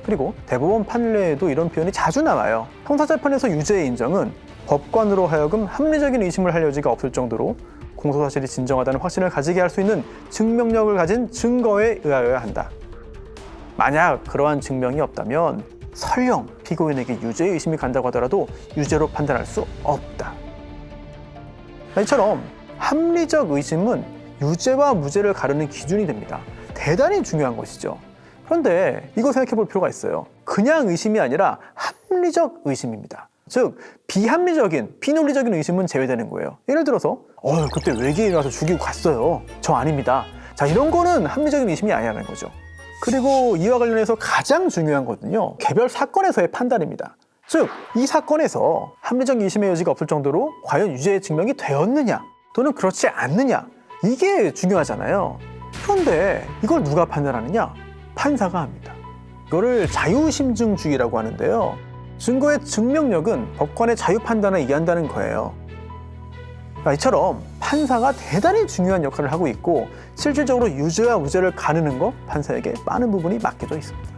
그리고 대법원 판례에도 이런 표현이 자주 나와요. 형사재판에서 유죄의 인정은 법관으로 하여금 합리적인 의심을 할 여지가 없을 정도로 공소사실이 진정하다는 확신을 가지게 할 수 있는 증명력을 가진 증거에 의하여야 한다. 만약 그러한 증명이 없다면 설령 피고인에게 유죄의 의심이 간다고 하더라도 유죄로 판단할 수 없다. 이처럼 합리적 의심은 유죄와 무죄를 가르는 기준이 됩니다. 대단히 중요한 것이죠. 그런데 이거 생각해 볼 필요가 있어요. 그냥 의심이 아니라 합리적 의심입니다. 즉, 비합리적인, 비논리적인 의심은 제외되는 거예요. 예를 들어서 그때 외계인이 와서 죽이고 갔어요. 저 아닙니다. 자, 이런 거는 합리적인 의심이 아니라는 거죠. 그리고 이와 관련해서 가장 중요한 거는요, 개별 사건에서의 판단입니다. 즉, 이 사건에서 합리적 의심의 여지가 없을 정도로 과연 유죄의 증명이 되었느냐 또는 그렇지 않느냐, 이게 중요하잖아요. 그런데 이걸 누가 판단하느냐? 판사가 합니다. 이거를 자유심증주의라고 하는데요. 증거의 증명력은 법관의 자유 판단을 이해한다는 거예요. 이처럼 판사가 대단히 중요한 역할을 하고 있고 실질적으로 유죄와 무죄를 가르는 거 판사에게 많은 부분이 맡겨져 있습니다.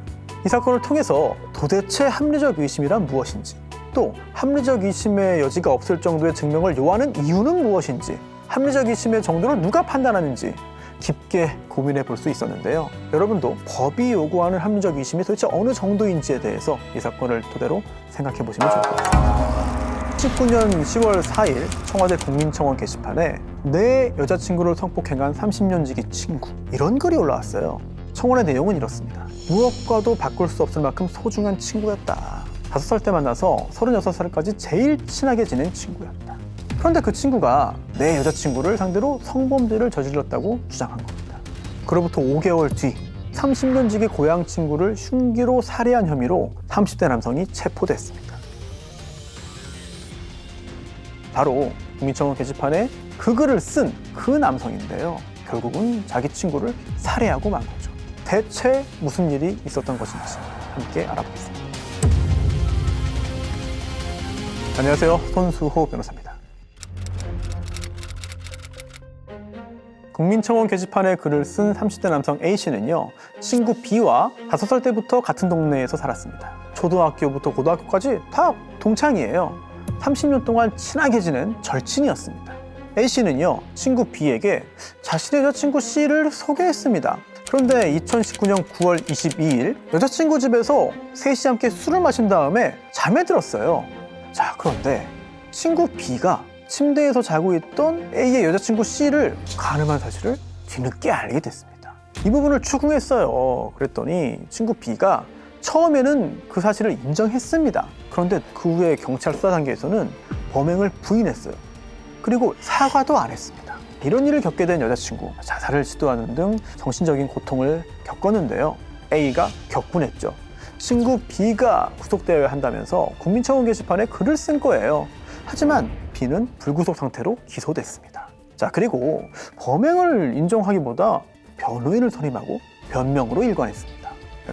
이 사건을 통해서 도대체 합리적 의심이란 무엇인지, 또 합리적 의심의 여지가 없을 정도의 증명을 요하는 이유는 무엇인지, 합리적 의심의 정도를 누가 판단하는지 깊게 고민해 볼 수 있었는데요. 여러분도 법이 요구하는 합리적 의심이 도대체 어느 정도인지에 대해서 이 사건을 토대로 생각해 보시면 좋을 것 같습니다. 19년 10월 4일 청와대 국민청원 게시판에 내 여자친구를 성폭행한 30년 지기 친구, 이런 글이 올라왔어요. 청원의 내용은 이렇습니다. 무엇과도 바꿀 수 없을 만큼 소중한 친구였다. 5살 때 만나서 36살까지 제일 친하게 지낸 친구였다. 그런데 그 친구가 내 여자친구를 상대로 성범죄를 저질렀다고 주장한 겁니다. 그로부터 5개월 뒤 30년 지기 고향 친구를 흉기로 살해한 혐의로 30대 남성이 체포됐습니다. 바로 국민청원 게시판에 그 글을 쓴 그 남성인데요. 결국은 자기 친구를 살해하고 만 거죠. 대체 무슨 일이 있었던 것인지 함께 알아보겠습니다. 안녕하세요. 손수호 변호사입니다. 국민청원 게시판에 글을 쓴 30대 남성 A씨는요, 친구 B와 5살 때부터 같은 동네에서 살았습니다. 초등학교부터 고등학교까지 다 동창이에요. 30년 동안 친하게 지낸 절친이었습니다. A씨는요, 친구 B에게 자신의 여자친구 C를 소개했습니다. 그런데 2019년 9월 22일 여자친구 집에서 셋이 함께 술을 마신 다음에 잠에 들었어요. 자, 그런데 친구 B가 침대에서 자고 있던 A의 여자친구 C를 가늠한 사실을 뒤늦게 알게 됐습니다. 이 부분을 추궁했어요. 그랬더니 친구 B가 처음에는 그 사실을 인정했습니다. 그런데 그 후에 경찰 수사 단계에서는 범행을 부인했어요. 그리고 사과도 안 했습니다. 이런 일을 겪게 된 여자친구, 자살을 시도하는 등 정신적인 고통을 겪었는데요. A가 격분했죠. 친구 B가 구속되어야 한다면서 국민청원 게시판에 글을 쓴 거예요. 하지만 B는 불구속 상태로 기소됐습니다. 자, 그리고 범행을 인정하기보다 변호인을 선임하고 변명으로 일관했습니다.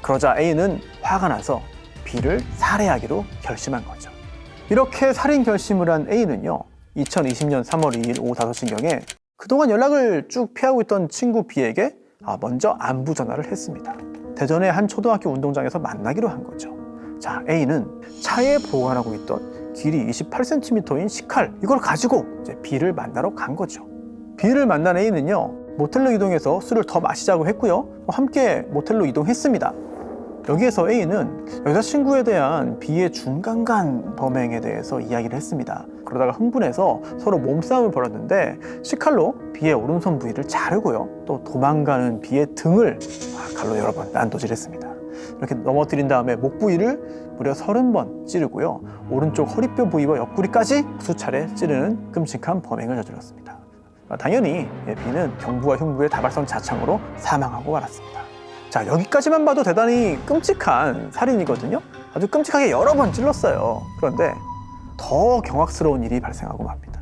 그러자 A는 화가 나서 B를 살해하기로 결심한 거죠. 이렇게 살인 결심을 한 A는요, 2020년 3월 2일 오후 5시경에 그동안 연락을 쭉 피하고 있던 친구 B에게 먼저 안부 전화를 했습니다. 대전의 한 초등학교 운동장에서 만나기로 한 거죠. 자, A는 차에 보관하고 있던 길이 28cm인 식칼, 이걸 가지고 이제 B를 만나러 간 거죠. B를 만난 A는요, 모텔로 이동해서 술을 더 마시자고 했고요. 함께 모텔로 이동했습니다. 여기에서 A는 여자친구에 대한 B의 중간간 범행에 대해서 이야기를 했습니다. 그러다가 흥분해서 서로 몸싸움을 벌였는데 식칼로 B의 오른손 부위를 자르고요. 또 도망가는 B의 등을 칼로 여러 번 난도질했습니다. 이렇게 넘어뜨린 다음에 목 부위를 무려 30번 찌르고요. 오른쪽 허리뼈 부위와 옆구리까지 수차례 찌르는 끔찍한 범행을 저질렀습니다. 당연히 B는 경부와 흉부의 다발성 자창으로 사망하고 말았습니다. 자, 여기까지만 봐도 대단히 끔찍한 살인이거든요. 아주 끔찍하게 여러 번 찔렀어요. 그런데 더 경악스러운 일이 발생하고 맙니다.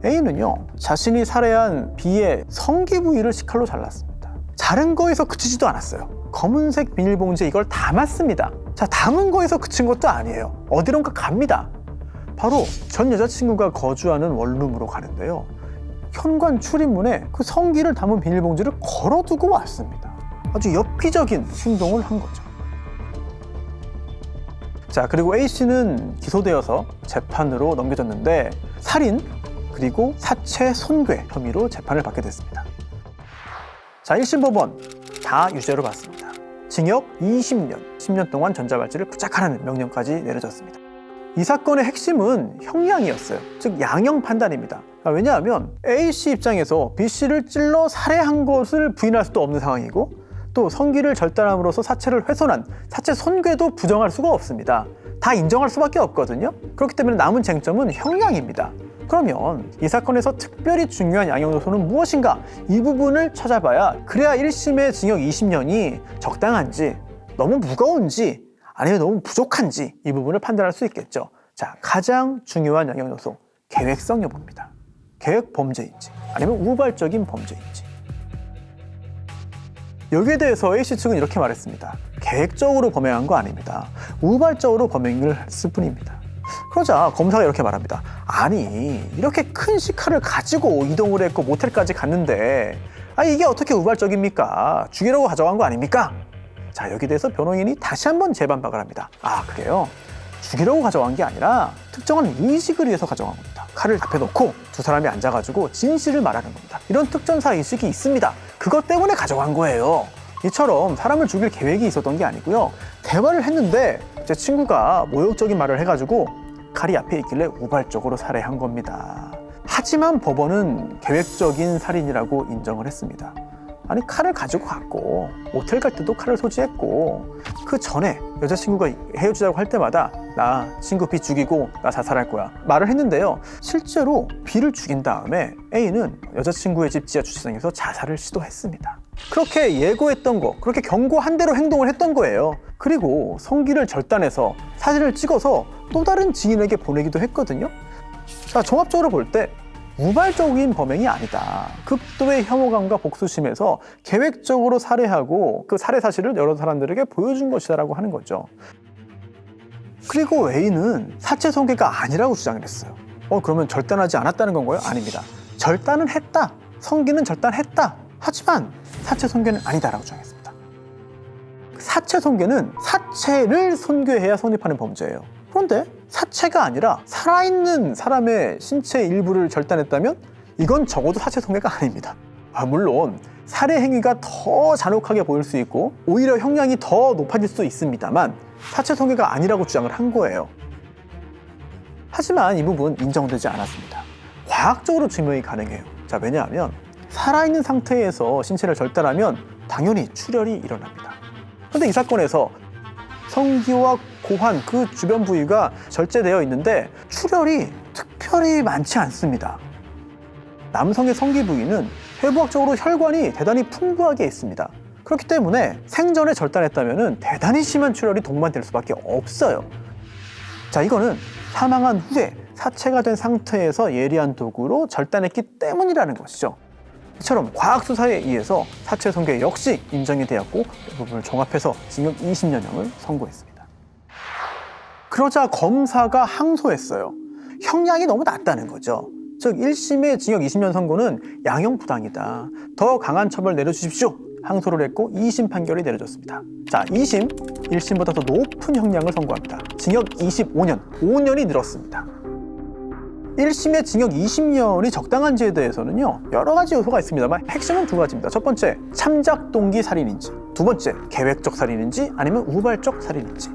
A는요, 자신이 살해한 B의 성기 부위를 식칼로 잘랐습니다. 자른 거에서 그치지도 않았어요. 검은색 비닐봉지에 이걸 담았습니다. 자, 담은 거에서 그친 것도 아니에요. 어디론가 갑니다. 바로 전 여자친구가 거주하는 원룸으로 가는데요. 현관 출입문에 그 성기를 담은 비닐봉지를 걸어두고 왔습니다. 아주 엽기적인 행동을 한 거죠. 자, 그리고 A씨는 기소되어서 재판으로 넘겨졌는데 살인 그리고 사체 손괴 혐의로 재판을 받게 됐습니다. 자, 1심 법원 다 유죄로 봤습니다. 징역 20년, 10년 동안 전자발찌를 부착하라는 명령까지 내려졌습니다. 이 사건의 핵심은 형량이었어요. 즉 양형 판단입니다. 왜냐하면 A씨 입장에서 B씨를 찔러 살해한 것을 부인할 수도 없는 상황이고 또 성기를 절단함으로써 사체를 훼손한 사체 손괴도 부정할 수가 없습니다. 다 인정할 수밖에 없거든요. 그렇기 때문에 남은 쟁점은 형량입니다. 그러면 이 사건에서 특별히 중요한 양형 요소는 무엇인가? 이 부분을 찾아봐야 그래야 1심의 징역 20년이 적당한지 너무 무거운지 아니면 너무 부족한지 이 부분을 판단할 수 있겠죠. 자, 가장 중요한 양형 요소, 계획성 여부입니다. 계획 범죄인지 아니면 우발적인 범죄인지. 여기에 대해서 A씨 측은 이렇게 말했습니다. 계획적으로 범행한 거 아닙니다. 우발적으로 범행을 했을 뿐입니다. 그러자 검사가 이렇게 말합니다. 아니, 이렇게 큰 시카를 가지고 이동을 했고 모텔까지 갔는데 이게 어떻게 우발적입니까? 죽이려고 가져간 거 아닙니까? 자, 여기에 대해서 변호인이 다시 한번 재반박을 합니다. 그래요? 죽이려고 가져간 게 아니라 특정한 의식을 위해서 가져간 겁니다. 칼을 앞에 놓고 두 사람이 앉아가지고 진실을 말하는 겁니다. 이런 특전사 의식이 있습니다. 그것 때문에 가져간 거예요. 이처럼 사람을 죽일 계획이 있었던 게 아니고요. 대화를 했는데 제 친구가 모욕적인 말을 해가지고 칼이 앞에 있길래 우발적으로 살해한 겁니다. 하지만 법원은 계획적인 살인이라고 인정을 했습니다. 아니, 칼을 가지고 갔고 모텔 갈 때도 칼을 소지했고 그 전에 여자친구가 헤어지자고 할 때마다 나 친구 B 죽이고 나 자살할 거야 말을 했는데요. 실제로 B를 죽인 다음에 A는 여자친구의 집 지하 주차장에서 자살을 시도했습니다. 그렇게 예고했던 거, 그렇게 경고한 대로 행동을 했던 거예요. 그리고 성기를 절단해서 사진을 찍어서 또 다른 지인에게 보내기도 했거든요. 자, 종합적으로 볼 때 우발적인 범행이 아니다. 극도의 혐오감과 복수심에서 계획적으로 살해하고 그 살해 사실을 여러 사람들에게 보여준 것이다라고 하는 거죠. 그리고 A는 사체 손괴가 아니라고 주장을 했어요. 그러면 절단하지 않았다는 건가요? 아닙니다. 절단은 했다. 성기는 절단했다. 하지만 사체 손괴는 아니다라고 주장했습니다. 사체 손괴는 사체를 손괴해야 성립하는 범죄예요. 그런데 사체가 아니라 살아있는 사람의 신체 일부를 절단했다면 이건 적어도 사체 손괴가 아닙니다. 물론 살해 행위가 더 잔혹하게 보일 수 있고 오히려 형량이 더 높아질 수 있습니다만 사체 손괴가 아니라고 주장을 한 거예요. 하지만 이 부분 인정되지 않았습니다. 과학적으로 증명이 가능해요. 자, 왜냐하면 살아있는 상태에서 신체를 절단하면 당연히 출혈이 일어납니다. 그런데 이 사건에서 성기와 고환, 그 주변 부위가 절제되어 있는데 출혈이 특별히 많지 않습니다. 남성의 성기 부위는 해부학적으로 혈관이 대단히 풍부하게 있습니다. 그렇기 때문에 생전에 절단했다면 대단히 심한 출혈이 동반될 수밖에 없어요. 자, 이거는 사망한 후에 사체가 된 상태에서 예리한 도구로 절단했기 때문이라는 것이죠. 이처럼 과학수사에 의해서 사체 손괴 역시 인정이 되었고 이 부분을 종합해서 징역 20년형을 선고했습니다. 그러자 검사가 항소했어요. 형량이 너무 낮다는 거죠. 즉 1심의 징역 20년 선고는 양형부당이다. 더 강한 처벌 내려주십시오. 항소를 했고 2심 판결이 내려졌습니다. 자, 2심, 1심보다 더 높은 형량을 선고합니다. 징역 25년, 5년이 늘었습니다. 1심의 징역 20년이 적당한지에 대해서는요, 여러 가지 요소가 있습니다만 핵심은 두 가지입니다. 첫 번째, 참작 동기 살인인지, 두 번째, 계획적 살인인지 아니면 우발적 살인인지.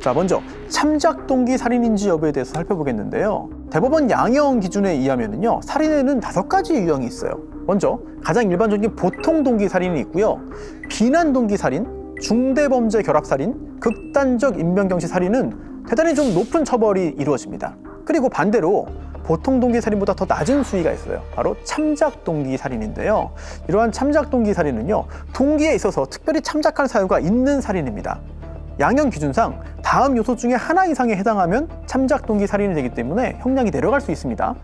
자, 먼저 참작 동기 살인인지 여부에 대해서 살펴보겠는데요. 대법원 양형 기준에 의하면요, 살인에는 5가지 유형이 있어요. 먼저 가장 일반적인 보통 동기 살인이 있고요, 비난 동기 살인, 중대범죄 결합 살인, 극단적 인명경시 살인은 대단히 좀 높은 처벌이 이루어집니다. 그리고 반대로 보통 동기 살인보다 더 낮은 수위가 있어요. 바로 참작 동기 살인인데요. 이러한 참작 동기 살인은요, 동기에 있어서 특별히 참작할 사유가 있는 살인입니다. 양형 기준상 다음 요소 중에 하나 이상에 해당하면 참작 동기 살인이 되기 때문에 형량이 내려갈 수 있습니다.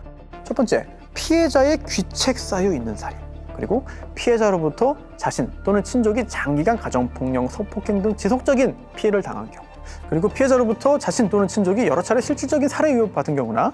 첫 번째, 피해자의 귀책 사유 있는 살인. 그리고 피해자로부터 자신 또는 친족이 장기간 가정폭력, 성폭행 등 지속적인 피해를 당한 경우, 그리고 피해자로부터 자신 또는 친족이 여러 차례 실질적인 살해 위협을 받은 경우나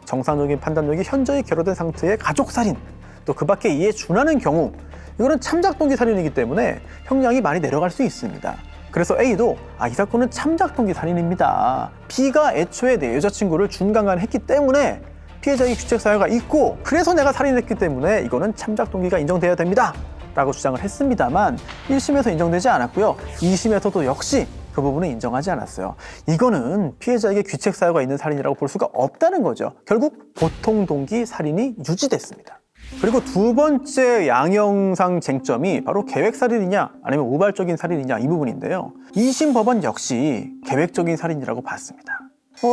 정상적인 판단력이 현저히 결여된 상태의 가족살인, 또 그 밖에 이에 준하는 경우, 이거는 참작 동기 살인이기 때문에 형량이 많이 내려갈 수 있습니다. 그래서 A도 이 사건은 참작 동기 살인입니다. B가 애초에 내 여자친구를 준강간했기 때문에 피해자의 귀책 사유가 있고 그래서 내가 살인했기 때문에 이거는 참작 동기가 인정돼야 됩니다 라고 주장을 했습니다만 1심에서 인정되지 않았고요. 2심에서도 역시 그 부분은 인정하지 않았어요. 이거는 피해자에게 귀책 사유가 있는 살인이라고 볼 수가 없다는 거죠. 결국 보통 동기 살인이 유지됐습니다. 그리고 두 번째 양형상 쟁점이 바로 계획살인이냐 아니면 우발적인 살인이냐 이 부분인데요. 2심 법원 역시 계획적인 살인이라고 봤습니다.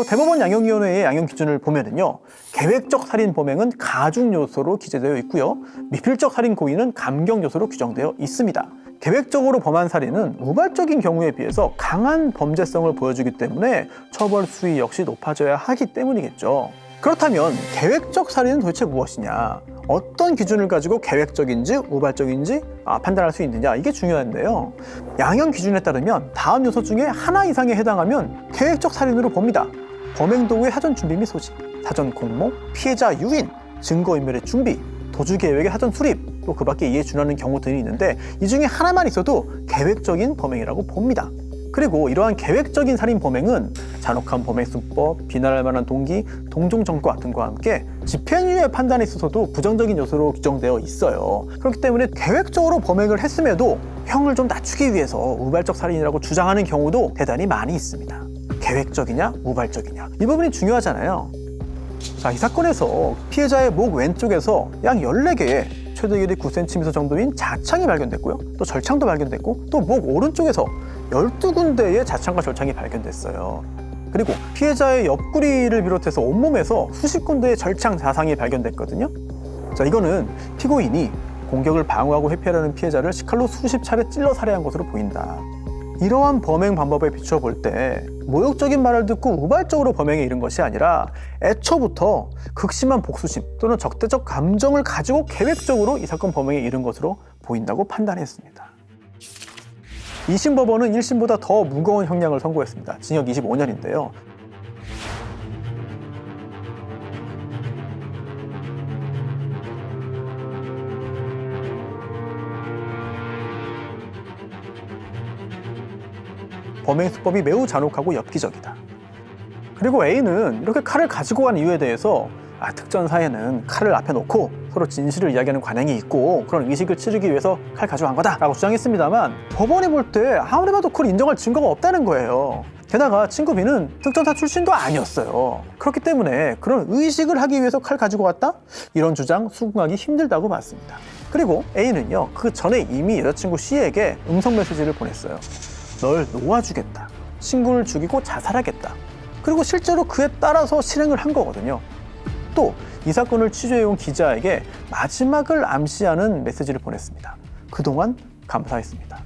대법원 양형위원회의 양형 기준을 보면은요, 계획적 살인 범행은 가중 요소로 기재되어 있고요, 미필적 살인 고의는 감경 요소로 규정되어 있습니다. 계획적으로 범한 살인은 우발적인 경우에 비해서 강한 범죄성을 보여주기 때문에 처벌 수위 역시 높아져야 하기 때문이겠죠. 그렇다면 계획적 살인은 도대체 무엇이냐? 어떤 기준을 가지고 계획적인지 우발적인지 판단할 수 있느냐, 이게 중요한데요. 양형 기준에 따르면 다음 요소 중에 하나 이상에 해당하면 계획적 살인으로 봅니다. 범행 도구의 사전 준비 및 소지, 사전 공모, 피해자 유인, 증거인멸의 준비, 도주 계획의 사전 수립, 또 그 밖에 이에 준하는 경우들이 있는데 이 중에 하나만 있어도 계획적인 범행이라고 봅니다. 그리고 이러한 계획적인 살인 범행은 잔혹한 범행 수법, 비난할 만한 동기, 동종 전과 등과 함께 집행유예 판단에 있어서도 부정적인 요소로 규정되어 있어요. 그렇기 때문에 계획적으로 범행을 했음에도 형을 좀 낮추기 위해서 우발적 살인이라고 주장하는 경우도 대단히 많이 있습니다. 계획적이냐 우발적이냐, 이 부분이 중요하잖아요. 자, 이 사건에서 피해자의 목 왼쪽에서 약 14개의 최대 길이 9cm 정도인 자창이 발견됐고요. 또 절창도 발견됐고, 또 목 오른쪽에서 12군데의 자창과 절창이 발견됐어요. 그리고 피해자의 옆구리를 비롯해서 온몸에서 수십 군데의 절창 자상이 발견됐거든요. 자, 이거는 피고인이 공격을 방어하고 회피하려는 피해자를 식칼로 수십 차례 찔러 살해한 것으로 보인다. 이러한 범행 방법에 비추어 볼 때 모욕적인 말을 듣고 우발적으로 범행에 이른 것이 아니라 애초부터 극심한 복수심 또는 적대적 감정을 가지고 계획적으로 이 사건 범행에 이른 것으로 보인다고 판단했습니다. 2심 법원은 1심보다 더 무거운 형량을 선고했습니다. 징역 25년인데요. 범행 수법이 매우 잔혹하고 엽기적이다. 그리고 A는 이렇게 칼을 가지고 간 이유에 대해서 특전 사회는 칼을 앞에 놓고 서로 진실을 이야기하는 관행이 있고 그런 의식을 치르기 위해서 칼 가져간 거다라고 주장했습니다만, 법원이 볼 때 아무리 봐도 그걸 인정할 증거가 없다는 거예요. 게다가 친구 B는 특전사 출신도 아니었어요. 그렇기 때문에 그런 의식을 하기 위해서 칼 가지고 왔다? 이런 주장 수긍하기 힘들다고 봤습니다. 그리고 A는요, 그 전에 이미 여자친구 C에게 음성 메시지를 보냈어요. 널 놓아주겠다. 친구를 죽이고 자살하겠다. 그리고 실제로 그에 따라서 실행을 한 거거든요. 또 이 사건을 취재해온 기자에게 마지막을 암시하는 메시지를 보냈습니다. 그동안 감사했습니다.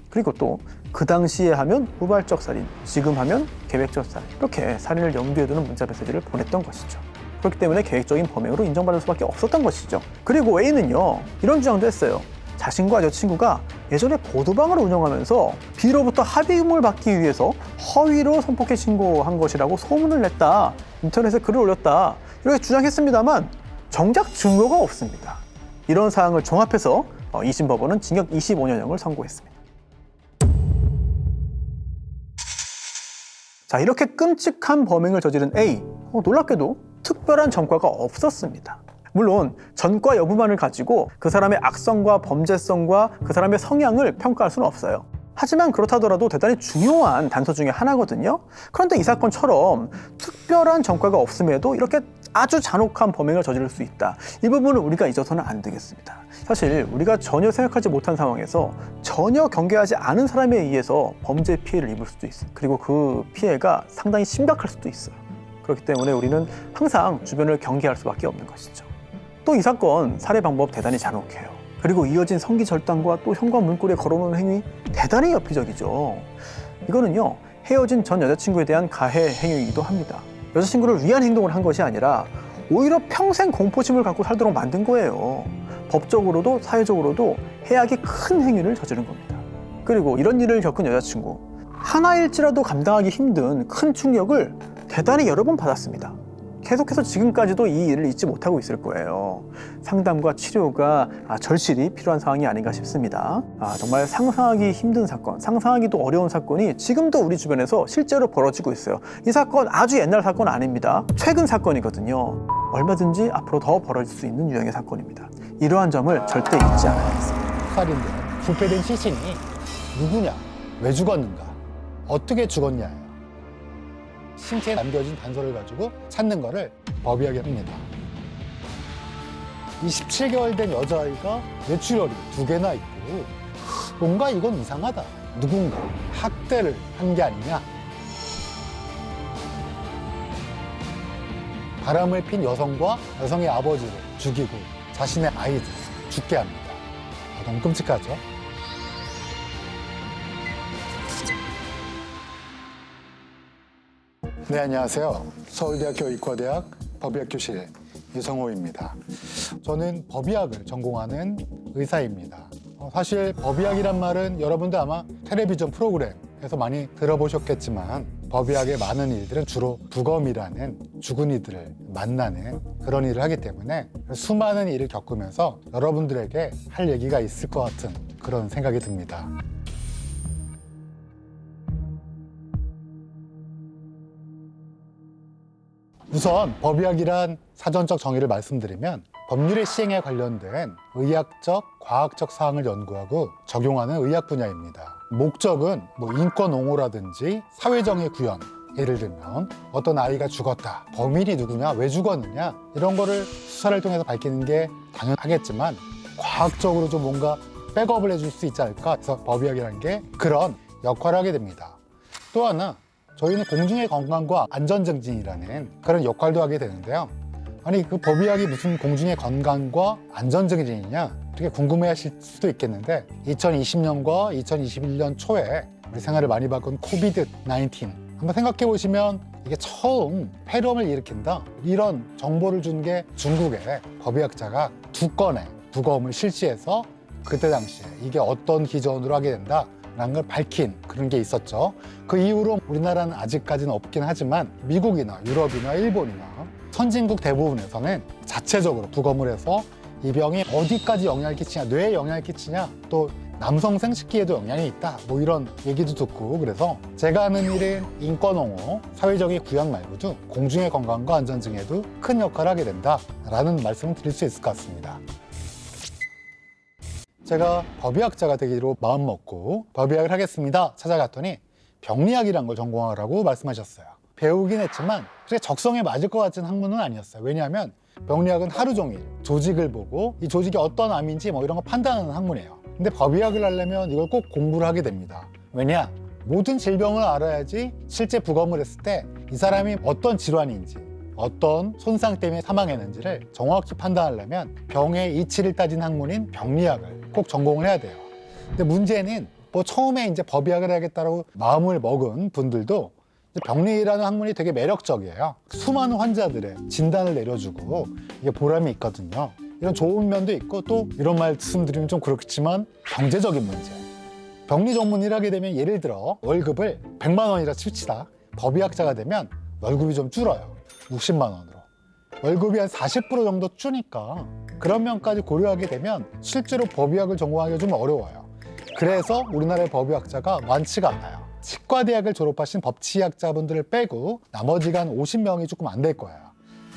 그리고 또 그 당시에 하면 우발적 살인, 지금 하면 계획적 살인, 이렇게 살인을 염두에 두는 문자 메시지를 보냈던 것이죠. 그렇기 때문에 계획적인 범행으로 인정받을 수밖에 없었던 것이죠. 그리고 A는요, 이런 주장도 했어요. 자신과 여자친구가 예전에 보도방을 운영하면서 B로부터 합의금을 받기 위해서 허위로 성폭행 신고한 것이라고 소문을 냈다, 인터넷에 글을 올렸다, 이렇게 주장했습니다만 정작 증거가 없습니다. 이런 사항을 종합해서 2심 법원은 징역 25년형을 선고했습니다. 자, 이렇게 끔찍한 범행을 저지른 A, 놀랍게도 특별한 전과가 없었습니다. 물론 전과 여부만을 가지고 그 사람의 악성과 범죄성과 그 사람의 성향을 평가할 수는 없어요. 하지만 그렇다더라도 대단히 중요한 단서 중에 하나거든요. 그런데 이 사건처럼 특별한 전과가 없음에도 이렇게 아주 잔혹한 범행을 저지를 수 있다. 이 부분을 우리가 잊어서는 안 되겠습니다. 사실 우리가 전혀 생각하지 못한 상황에서 전혀 경계하지 않은 사람에 의해서 범죄 피해를 입을 수도 있어요. 그리고 그 피해가 상당히 심각할 수도 있어요. 그렇기 때문에 우리는 항상 주변을 경계할 수밖에 없는 것이죠. 또 이 사건 살해 방법 대단히 잔혹해요. 그리고 이어진 성기 절단과 또 현관 문고리에 걸어놓는 행위 대단히 엽기적이죠. 이거는요, 헤어진 전 여자친구에 대한 가해 행위이기도 합니다. 여자친구를 위한 행동을 한 것이 아니라 오히려 평생 공포심을 갖고 살도록 만든 거예요. 법적으로도 사회적으로도 해악이 큰 행위를 저지른 겁니다. 그리고 이런 일을 겪은 여자친구, 하나일지라도 감당하기 힘든 큰 충격을 대단히 여러 번 받았습니다. 계속해서 지금까지도 이 일을 잊지 못하고 있을 거예요. 상담과 치료가 절실히 필요한 상황이 아닌가 싶습니다. 정말 상상하기 힘든 사건, 상상하기도 어려운 사건이 지금도 우리 주변에서 실제로 벌어지고 있어요. 이 사건 아주 옛날 사건 아닙니다. 최근 사건이거든요. 얼마든지 앞으로 더 벌어질 수 있는 유형의 사건입니다. 이러한 점을 절대 잊지 않아야겠습니다. 살인된 부패된 시신이 누구냐, 왜 죽었는가, 어떻게 죽었냐, 신체에 남겨진 단서를 가지고 찾는 거를 법의하게 합니다. 이 17개월 된 여자아이가 뇌출혈이 2개나 있고 뭔가 이건 이상하다. 누군가 학대를 한 게 아니냐. 바람을 핀 여성과 여성의 아버지를 죽이고 자신의 아이들 죽게 합니다. 너무 끔찍하죠? 네, 안녕하세요. 서울대학교 의과대학 법의학교실 유성호입니다. 저는 법의학을 전공하는 의사입니다. 사실 법의학이란 말은 여러분들 아마 텔레비전 프로그램에서 많이 들어보셨겠지만 법의학의 많은 일들은 주로 부검이라는 죽은 이들을 만나는 그런 일을 하기 때문에 수많은 일을 겪으면서 여러분들에게 할 얘기가 있을 것 같은 그런 생각이 듭니다. 우선 법의학이란 사전적 정의를 말씀드리면 법률의 시행에 관련된 의학적, 과학적 사항을 연구하고 적용하는 의학 분야입니다. 목적은 인권 옹호라든지 사회정의 구현, 예를 들면 어떤 아이가 죽었다, 범인이 누구냐, 왜 죽었느냐 이런 거를 수사를 통해서 밝히는 게 당연하겠지만 과학적으로 좀 뭔가 백업을 해줄 수 있지 않을까 해서 법의학이라는 게 그런 역할을 하게 됩니다. 또 하나 저희는 공중의 건강과 안전 증진이라는 그런 역할도 하게 되는데요. 아니 그 법의학이 무슨 공중의 건강과 안전 증진이냐 이렇게 궁금해하실 수도 있겠는데 2020년과 2021년 초에 우리 생활을 많이 바꾼 코비드-19 한번 생각해 보시면 이게 처음 폐렴을 일으킨다 이런 정보를 준 게 중국의 법의학자가 2건의 부검을 실시해서 그때 당시에 이게 어떤 기전으로 하게 된다 라는 걸 밝힌 그런 게 있었죠. 그 이후로 우리나라는 아직까지는 없긴 하지만 미국이나 유럽이나 일본이나 선진국 대부분에서는 자체적으로 부검을 해서 이 병이 어디까지 영향을 끼치냐, 뇌에 영향을 끼치냐, 또 남성 생식기에도 영향이 있다 이런 얘기도 듣고 그래서 제가 하는 일은 인권옹호, 사회적인 구현 말고도 공중의 건강과 안전 증에도 큰 역할을 하게 된다라는 말씀을 드릴 수 있을 것 같습니다. 제가 법의학자가 되기로 마음먹고 법의학을 하겠습니다 찾아갔더니 병리학이란 걸 전공하라고 말씀하셨어요. 배우긴 했지만 그래 적성에 맞을 것 같은 학문은 아니었어요. 왜냐하면 병리학은 하루 종일 조직을 보고 이 조직이 어떤 암인지 이런 거 판단하는 학문이에요. 근데 법의학을 하려면 이걸 꼭 공부를 하게 됩니다. 왜냐? 모든 질병을 알아야지 실제 부검을 했을 때 이 사람이 어떤 질환인지 어떤 손상 때문에 사망했는지를 정확히 판단하려면 병의 이치를 따진 학문인 병리학을 꼭 전공을 해야 돼요. 근데 문제는 처음에 이제 법의학을 해야겠다고 마음을 먹은 분들도 병리라는 학문이 되게 매력적이에요. 수많은 환자들의 진단을 내려주고 이게 보람이 있거든요. 이런 좋은 면도 있고 또 이런 말씀드리면 좀 그렇지만 경제적인 문제. 병리 전문의를 하게 되면 예를 들어 월급을 100만 원이라 칩시다. 법의학자가 되면 월급이 좀 줄어요. 60만 원으로. 월급이 한 40% 정도 주니까 그런 면까지 고려하게 되면 실제로 법의학을 전공하기가 좀 어려워요. 그래서 우리나라의 법의학자가 많지가 않아요. 치과대학을 졸업하신 법치학자분들을 빼고 나머지가 한 50명이 조금 안 될 거예요.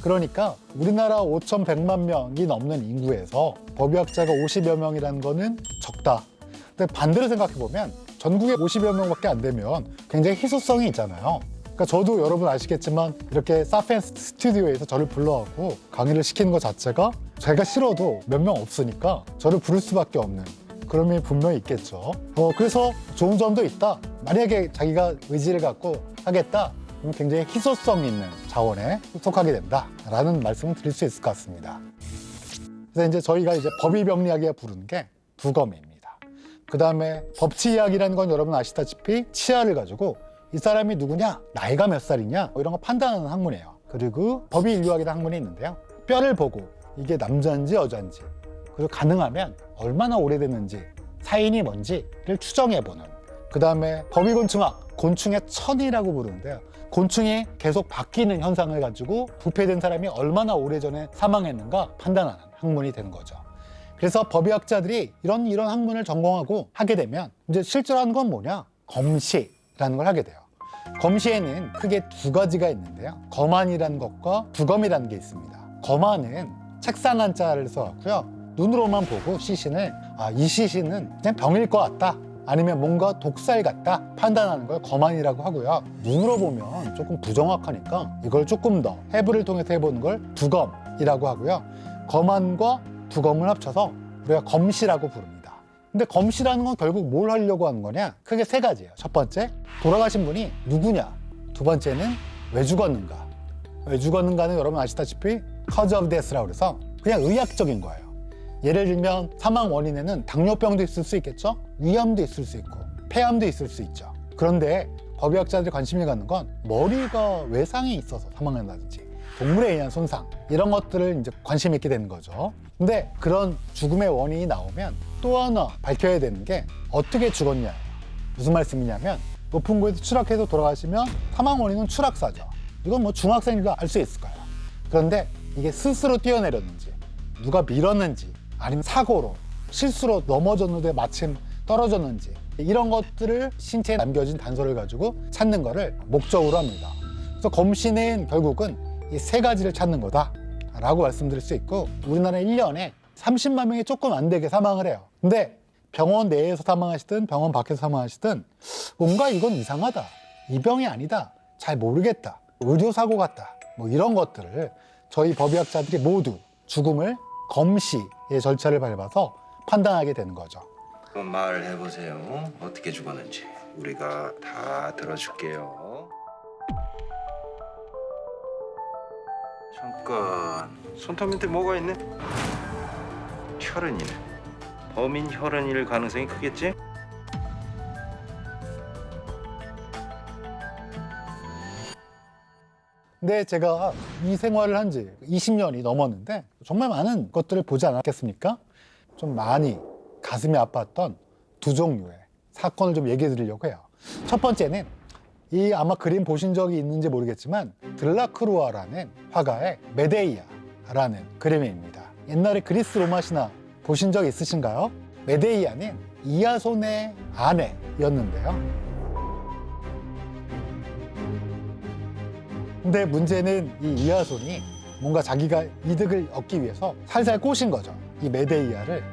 그러니까 우리나라 5,100만 명이 넘는 인구에서 법의학자가 50여 명이라는 거는 적다. 근데 반대로 생각해보면 전국에 50여 명밖에 안 되면 굉장히 희소성이 있잖아요. 그러니까 저도 여러분 아시겠지만 이렇게 사펜 스튜디오에서 저를 불러갖고 강의를 시키는 것 자체가 제가 싫어도 몇 명 없으니까 저를 부를 수밖에 없는 그런 면이 분명히 있겠죠. 그래서 좋은 점도 있다. 만약에 자기가 의지를 갖고 하겠다. 그럼 굉장히 희소성 있는 자원에 속하게 된다라는 말씀을 드릴 수 있을 것 같습니다. 그래서 이제 저희가 법의병리학에 부르는 게 부검입니다. 그 다음에 법치의학이라는 건 여러분 아시다시피 치아를 가지고 이 사람이 누구냐, 나이가 몇 살이냐 이런 거 판단하는 학문이에요. 그리고 법의인류학이라는 학문이 있는데요. 뼈를 보고 이게 남자인지 여자인지 그리고 가능하면 얼마나 오래됐는지 사인이 뭔지를 추정해보는 그 다음에 법의곤충학, 곤충의 천이라고 부르는데요. 곤충이 계속 바뀌는 현상을 가지고 부패된 사람이 얼마나 오래전에 사망했는가 판단하는 학문이 되는 거죠. 그래서 법의학자들이 이런 학문을 전공하고 하게 되면 이제 실제로 하는 건 뭐냐? 검시라는 걸 하게 돼요. 검시에는 크게 두 가지가 있는데요. 검안이라는 것과 부검이라는 게 있습니다. 검안은 책상 한자를 써갖고요. 눈으로만 보고 시신을 이 시신은 그냥 병일 것 같다. 아니면 뭔가 독살 같다 판단하는 걸 검안이라고 하고요. 눈으로 보면 조금 부정확하니까 이걸 조금 더 해부를 통해서 해보는 걸 부검이라고 하고요. 검안과 부검을 합쳐서 우리가 검시라고 부릅니다. 근데 검시라는 건 결국 뭘 하려고 하는 거냐? 크게 세 가지예요. 첫 번째, 돌아가신 분이 누구냐? 두 번째는 왜 죽었는가? 왜 죽었는가는 여러분 아시다시피 cause of death라고 그래서 그냥 의학적인 거예요. 예를 들면 사망 원인에는 당뇨병도 있을 수 있겠죠? 위암도 있을 수 있고 폐암도 있을 수 있죠. 그런데 법의학자들이 관심을 갖는 건 머리가 외상이 있어서 사망한다든지 동물에 의한 손상 이런 것들을 이제 관심 있게 되는 거죠. 근데 그런 죽음의 원인이 나오면 또 하나 밝혀야 되는 게 어떻게 죽었냐. 무슨 말씀이냐면 높은 곳에서 추락해서 돌아가시면 사망 원인은 추락사죠. 이건 뭐 중학생들도 알 수 있을 거예요. 그런데 이게 스스로 뛰어내렸는지, 누가 밀었는지, 아니면 사고로 실수로 넘어졌는데 마침 떨어졌는지 이런 것들을 신체에 남겨진 단서를 가지고 찾는 거를 목적으로 합니다. 그래서 검시는 결국은 이 세 가지를 찾는 거다라고 말씀드릴 수 있고, 우리나라 1년에 30만 명이 조금 안 되게 사망을 해요. 근데 병원 내에서 사망하시든 병원 밖에서 사망하시든 뭔가 이건 이상하다, 이 병이 아니다, 잘 모르겠다, 의료사고 같다, 뭐 이런 것들을 저희 법의학자들이 모두 죽음을 검시의 절차를 밟아서 판단하게 되는 거죠. 한번 말해보세요. 어떻게 죽었는지 우리가 다 들어줄게요. 잠깐, 손톱 밑에 뭐가 있네? 혈흔이네. 범인 혈흔일 가능성이 크겠지? 근데 제가 이 생활을 한 지 20년이 넘었는데 정말 많은 것들을 보지 않았겠습니까? 좀 많이 가슴이 아팠던 두 종류의 사건을 좀 얘기해 드리려고 해요. 첫 번째는 이 아마 그림 보신 적이 있는지 모르겠지만 들라크루아라는 화가의 메데이아라는 그림입니다. 옛날에 그리스 로마 신화 보신 적 있으신가요? 메데이아는 이아손의 아내였는데요. 근데 문제는 이 이아손이 뭔가 자기가 이득을 얻기 위해서 살살 꼬신 거죠. 이 메데이아를.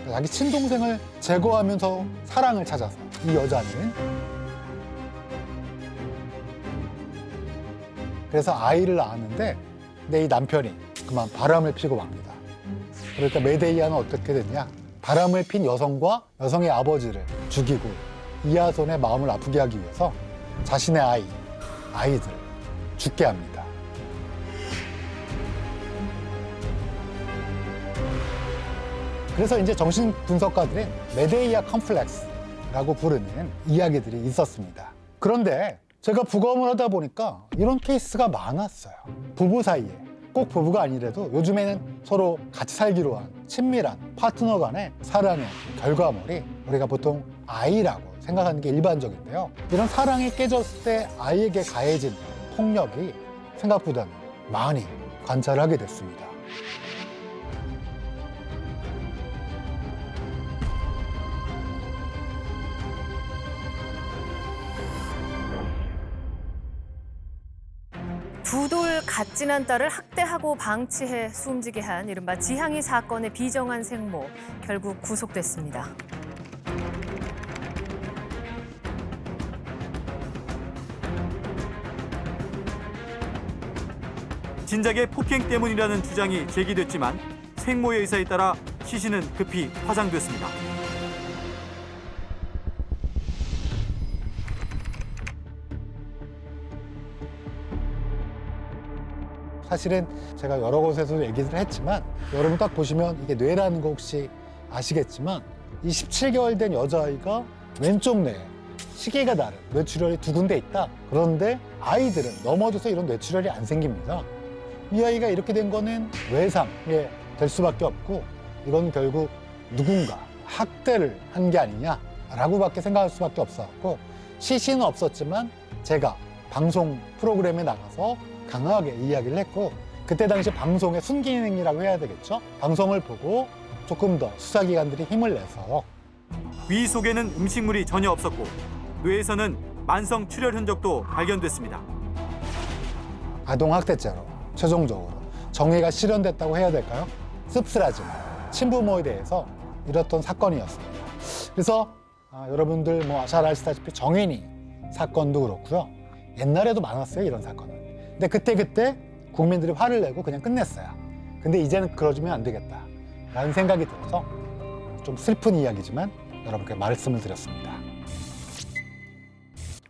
자기 친동생을 제거하면서 사랑을 찾아서 이 여자는 그래서 아이를 낳았는데 근데 이 남편이 그만 바람을 피고 맙니다. 그러니까 메데이아는 어떻게 됐냐? 바람을 핀 여성과 여성의 아버지를 죽이고 이아손의 마음을 아프게 하기 위해서 자신의 아이들을 죽게 합니다. 그래서 이제 정신분석가들은 메데이아 컴플렉스라고 부르는 이야기들이 있었습니다. 그런데 제가 부검을 하다 보니까 이런 케이스가 많았어요. 부부 사이에, 꼭 부부가 아니라도 요즘에는 서로 같이 살기로 한 친밀한 파트너 간의 사랑의 결과물이 우리가 보통 아이라고 생각하는 게 일반적인데요. 이런 사랑이 깨졌을 때 아이에게 가해진 폭력이 생각보다는 많이 관찰을 하게 됐습니다. 두 돌 갓 지난 딸을 학대하고 방치해 숨지게 한 이른바 지향이 사건의 비정한 생모, 결국 구속됐습니다. 진작에 폭행 때문이라는 주장이 제기됐지만 생모의 의사에 따라 시신은 급히 화상됐습니다. 사실은 제가 여러 곳에서 얘기를 했지만 여러분 딱 보시면 이게 뇌라는 거 혹시 아시겠지만 이 17개월 된 여자아이가 왼쪽 뇌에 시계가 다른 뇌출혈이 두 군데 있다. 그런데 아이들은 넘어져서 이런 뇌출혈이 안 생깁니다. 이 아이가 이렇게 된 거는 외상에 될 수밖에 없고 이건 결국 누군가 학대를 한 게 아니냐라고밖에 생각할 수밖에 없었고, 시신은 없었지만 제가 방송 프로그램에 나가서 강하게 이야기를 했고, 그때 당시 방송의 순기능이라고 해야 되겠죠? 방송을 보고 조금 더 수사기관들이 힘을 내서 위 속에는 음식물이 전혀 없었고 뇌에서는 만성 출혈 흔적도 발견됐습니다. 아동학대죄로 최종적으로 정의가 실현됐다고 해야 될까요? 씁쓸하지만 친부모에 대해서 이렇던 사건이었습니다. 그래서 여러분들 뭐 잘 아시다시피 정인이 사건도 그렇고요. 옛날에도 많았어요, 이런 사건은. 근데 그때 국민들이 화를 내고 그냥 끝냈어요. 근데 이제는 그러지면 안 되겠다 라는 생각이 들어서 좀 슬픈 이야기지만 여러분께 말씀을 드렸습니다.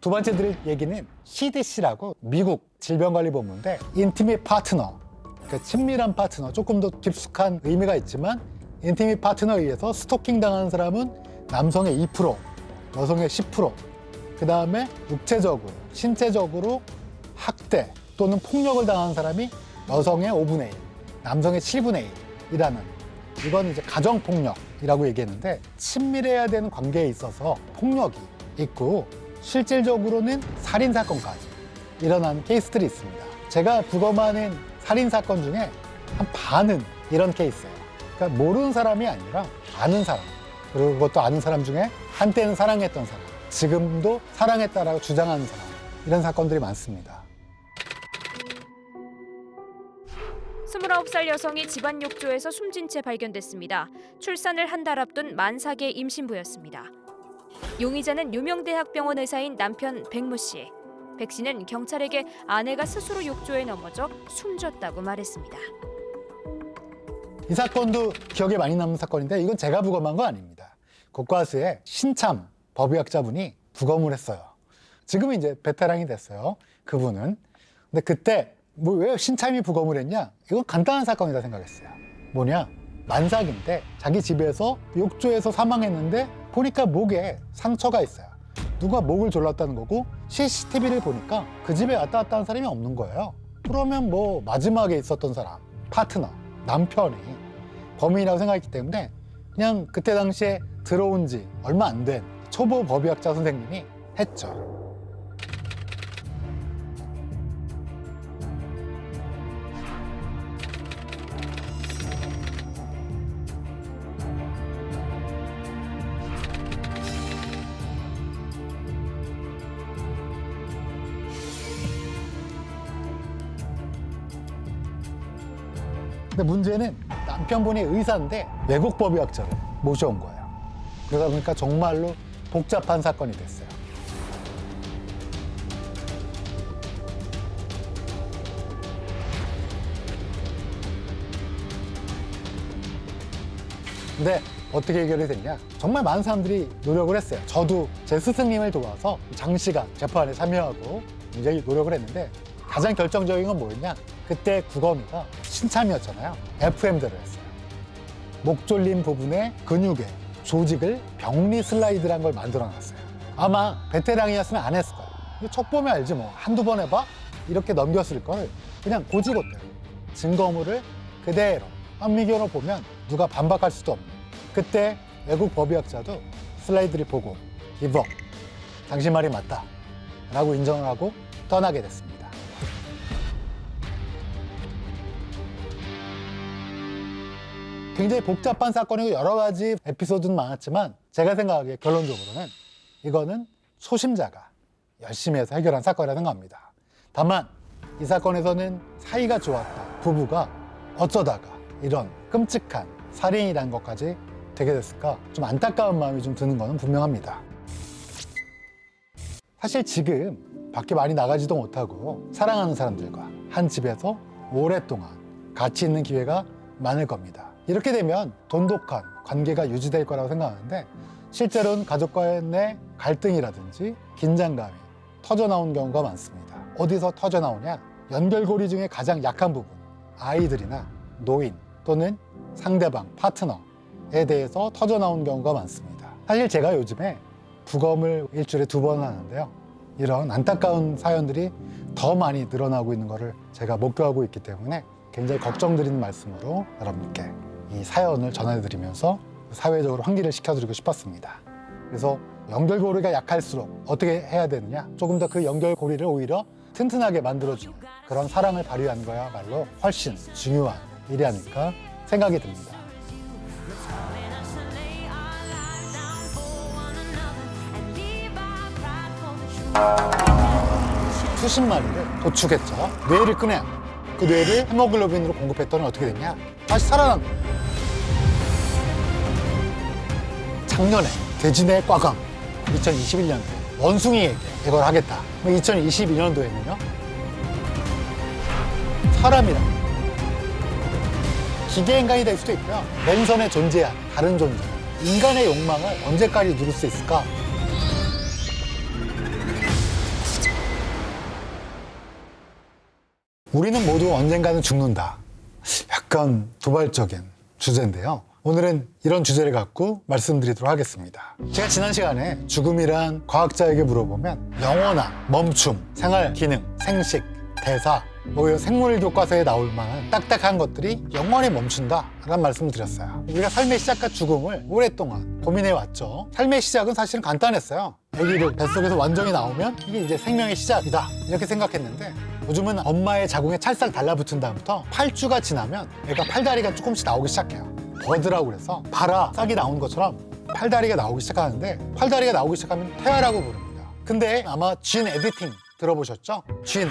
두 번째 드릴 얘기는 CDC라고 미국 질병관리본부인데 인티밋 파트너, 그러니까 친밀한 파트너, 조금 더 깊숙한 의미가 있지만 인티밋 파트너에 의해서 스토킹 당하는 사람은 남성의 2%, 여성의 10%, 그 다음에 육체적으로, 신체적으로 학대 또는 폭력을 당한 사람이 여성의 5분의 1, 남성의 7분의 1이라는, 이건 이제 가정폭력이라고 얘기했는데, 친밀해야 되는 관계에 있어서 폭력이 있고 실질적으로는 살인사건까지 일어난 케이스들이 있습니다. 제가 부검하는 살인사건 중에 한 반은 이런 케이스예요. 그러니까 모르는 사람이 아니라 아는 사람, 그리고 그것도 아는 사람 중에 한때는 사랑했던 사람, 지금도 사랑했다라고 주장하는 사람, 이런 사건들이 많습니다. 29살 여성이 집안 욕조에서 숨진 채 발견됐습니다. 출산을 한 달 앞둔 만삭의 임신부였습니다. 용의자는 유명대학병원 의사인 남편 백모 씨. 백 씨는 경찰에게 아내가 스스로 욕조에 넘어져 숨졌다고 말했습니다. 이 사건도 기억에 많이 남는 사건인데, 이건 제가 부검한 거 아닙니다. 국과수의 신참 법의학자분이 부검을 했어요. 지금은 이제 베테랑이 됐어요, 그분은. 근데 그때 뭐 왜 신참이 부검을 했냐? 이건 간단한 사건이다 생각했어요. 뭐냐? 만삭인데 자기 집에서 욕조에서 사망했는데 보니까 목에 상처가 있어요. 누가 목을 졸랐다는 거고, CCTV를 보니까 그 집에 왔다 갔다 한 사람이 없는 거예요. 그러면 뭐 마지막에 있었던 사람, 파트너, 남편이 범인이라고 생각했기 때문에 그냥 그때 당시에 들어온 지 얼마 안 된 초보 법의학자 선생님이 했죠. 근데 문제는 남편분이 의사인데 외국 법의학자를 모셔온 거예요. 그러다 보니까 정말로 복잡한 사건이 됐어요. 근데 어떻게 해결이 됐냐? 정말 많은 사람들이 노력을 했어요. 저도 제 스승님을 도와서 장시간 재판에 참여하고 굉장히 노력을 했는데, 가장 결정적인 건 뭐였냐? 그때 구검이가 신참이었잖아요. FM대로 했어요. 목 졸린 부분의 근육의 조직을 병리 슬라이드라는 걸 만들어 놨어요. 아마 베테랑이었으면 안 했을 거예요. 이거 척 보면 알지 뭐. 한두 번 해봐? 이렇게 넘겼을 걸 그냥 고지고대로 증거물을 그대로 현미경으로 보면 누가 반박할 수도 없는. 그때 외국 법의학자도 슬라이드를 보고 기버, 당신 말이 맞다 라고 인정을 하고 떠나게 됐습니다. 굉장히 복잡한 사건이고 여러 가지 에피소드는 많았지만, 제가 생각하기에 결론적으로는 이거는 소심자가 열심히 해서 해결한 사건이라 생각합니다. 다만 이 사건에서는 사이가 좋았다 부부가 어쩌다가 이런 끔찍한 살인이라는 것까지 되게 됐을까, 좀 안타까운 마음이 좀 드는 거는 분명합니다. 사실 지금 밖에 많이 나가지도 못하고 사랑하는 사람들과 한 집에서 오랫동안 같이 있는 기회가 많을 겁니다. 이렇게 되면 돈독한 관계가 유지될 거라고 생각하는데, 실제로는 가족과의 갈등이라든지 긴장감이 터져나온 경우가 많습니다. 어디서 터져나오냐? 연결고리 중에 가장 약한 부분, 아이들이나 노인 또는 상대방, 파트너에 대해서 터져나온 경우가 많습니다. 사실 제가 요즘에 부검을 일주일에 2번 하는데요. 이런 안타까운 사연들이 더 많이 늘어나고 있는 것을 제가 목도하고 있기 때문에 굉장히 걱정드리는 말씀으로 여러분께 이 사연을 전해드리면서 사회적으로 환기를 시켜드리고 싶었습니다. 그래서 연결고리가 약할수록 어떻게 해야 되느냐? 조금 더 그 연결고리를 오히려 튼튼하게 만들어주는 그런 사랑을 발휘하는 거야말로 훨씬 중요한 일이 아닐까 생각이 듭니다. 수십 마리를 도축했죠. 뇌를 꺼내 그 뇌를 헤모글로빈으로 공급했더니 어떻게 됐냐? 다시 살아난 거예요. 작년에 대진의 꽈강 2021년도에 원숭이에게 이걸 하겠다. 2022년도에는요. 사람이란 기계인간이 될 수도 있고요. 랜선에 존재한 다른 존재. 인간의 욕망을 언제까지 누릴 수 있을까? 우리는 모두 언젠가는 죽는다. 약간 도발적인 주제인데요. 오늘은 이런 주제를 갖고 말씀드리도록 하겠습니다. 제가 지난 시간에 죽음이란 과학자에게 물어보면 영원함, 멈춤, 생활 기능, 생식, 대사, 이런 생물 교과서에 나올 만한 딱딱한 것들이 영원히 멈춘다 라는 말씀을 드렸어요. 우리가 삶의 시작과 죽음을 오랫동안 고민해 왔죠. 삶의 시작은 사실은 간단했어요. 아기를 뱃속에서 완전히 나오면 이게 이제 생명의 시작이다 이렇게 생각했는데, 요즘은 엄마의 자궁에 찰싹 달라붙은 다음부터 8주가 지나면 애가 팔다리가 조금씩 나오기 시작해요. 버드라고 그래서 발아 싹이 나오는 것처럼 팔다리가 나오기 시작하는데, 팔다리가 나오기 시작하면 태아라고 부릅니다. 근데 아마 진 에디팅 들어보셨죠? 진,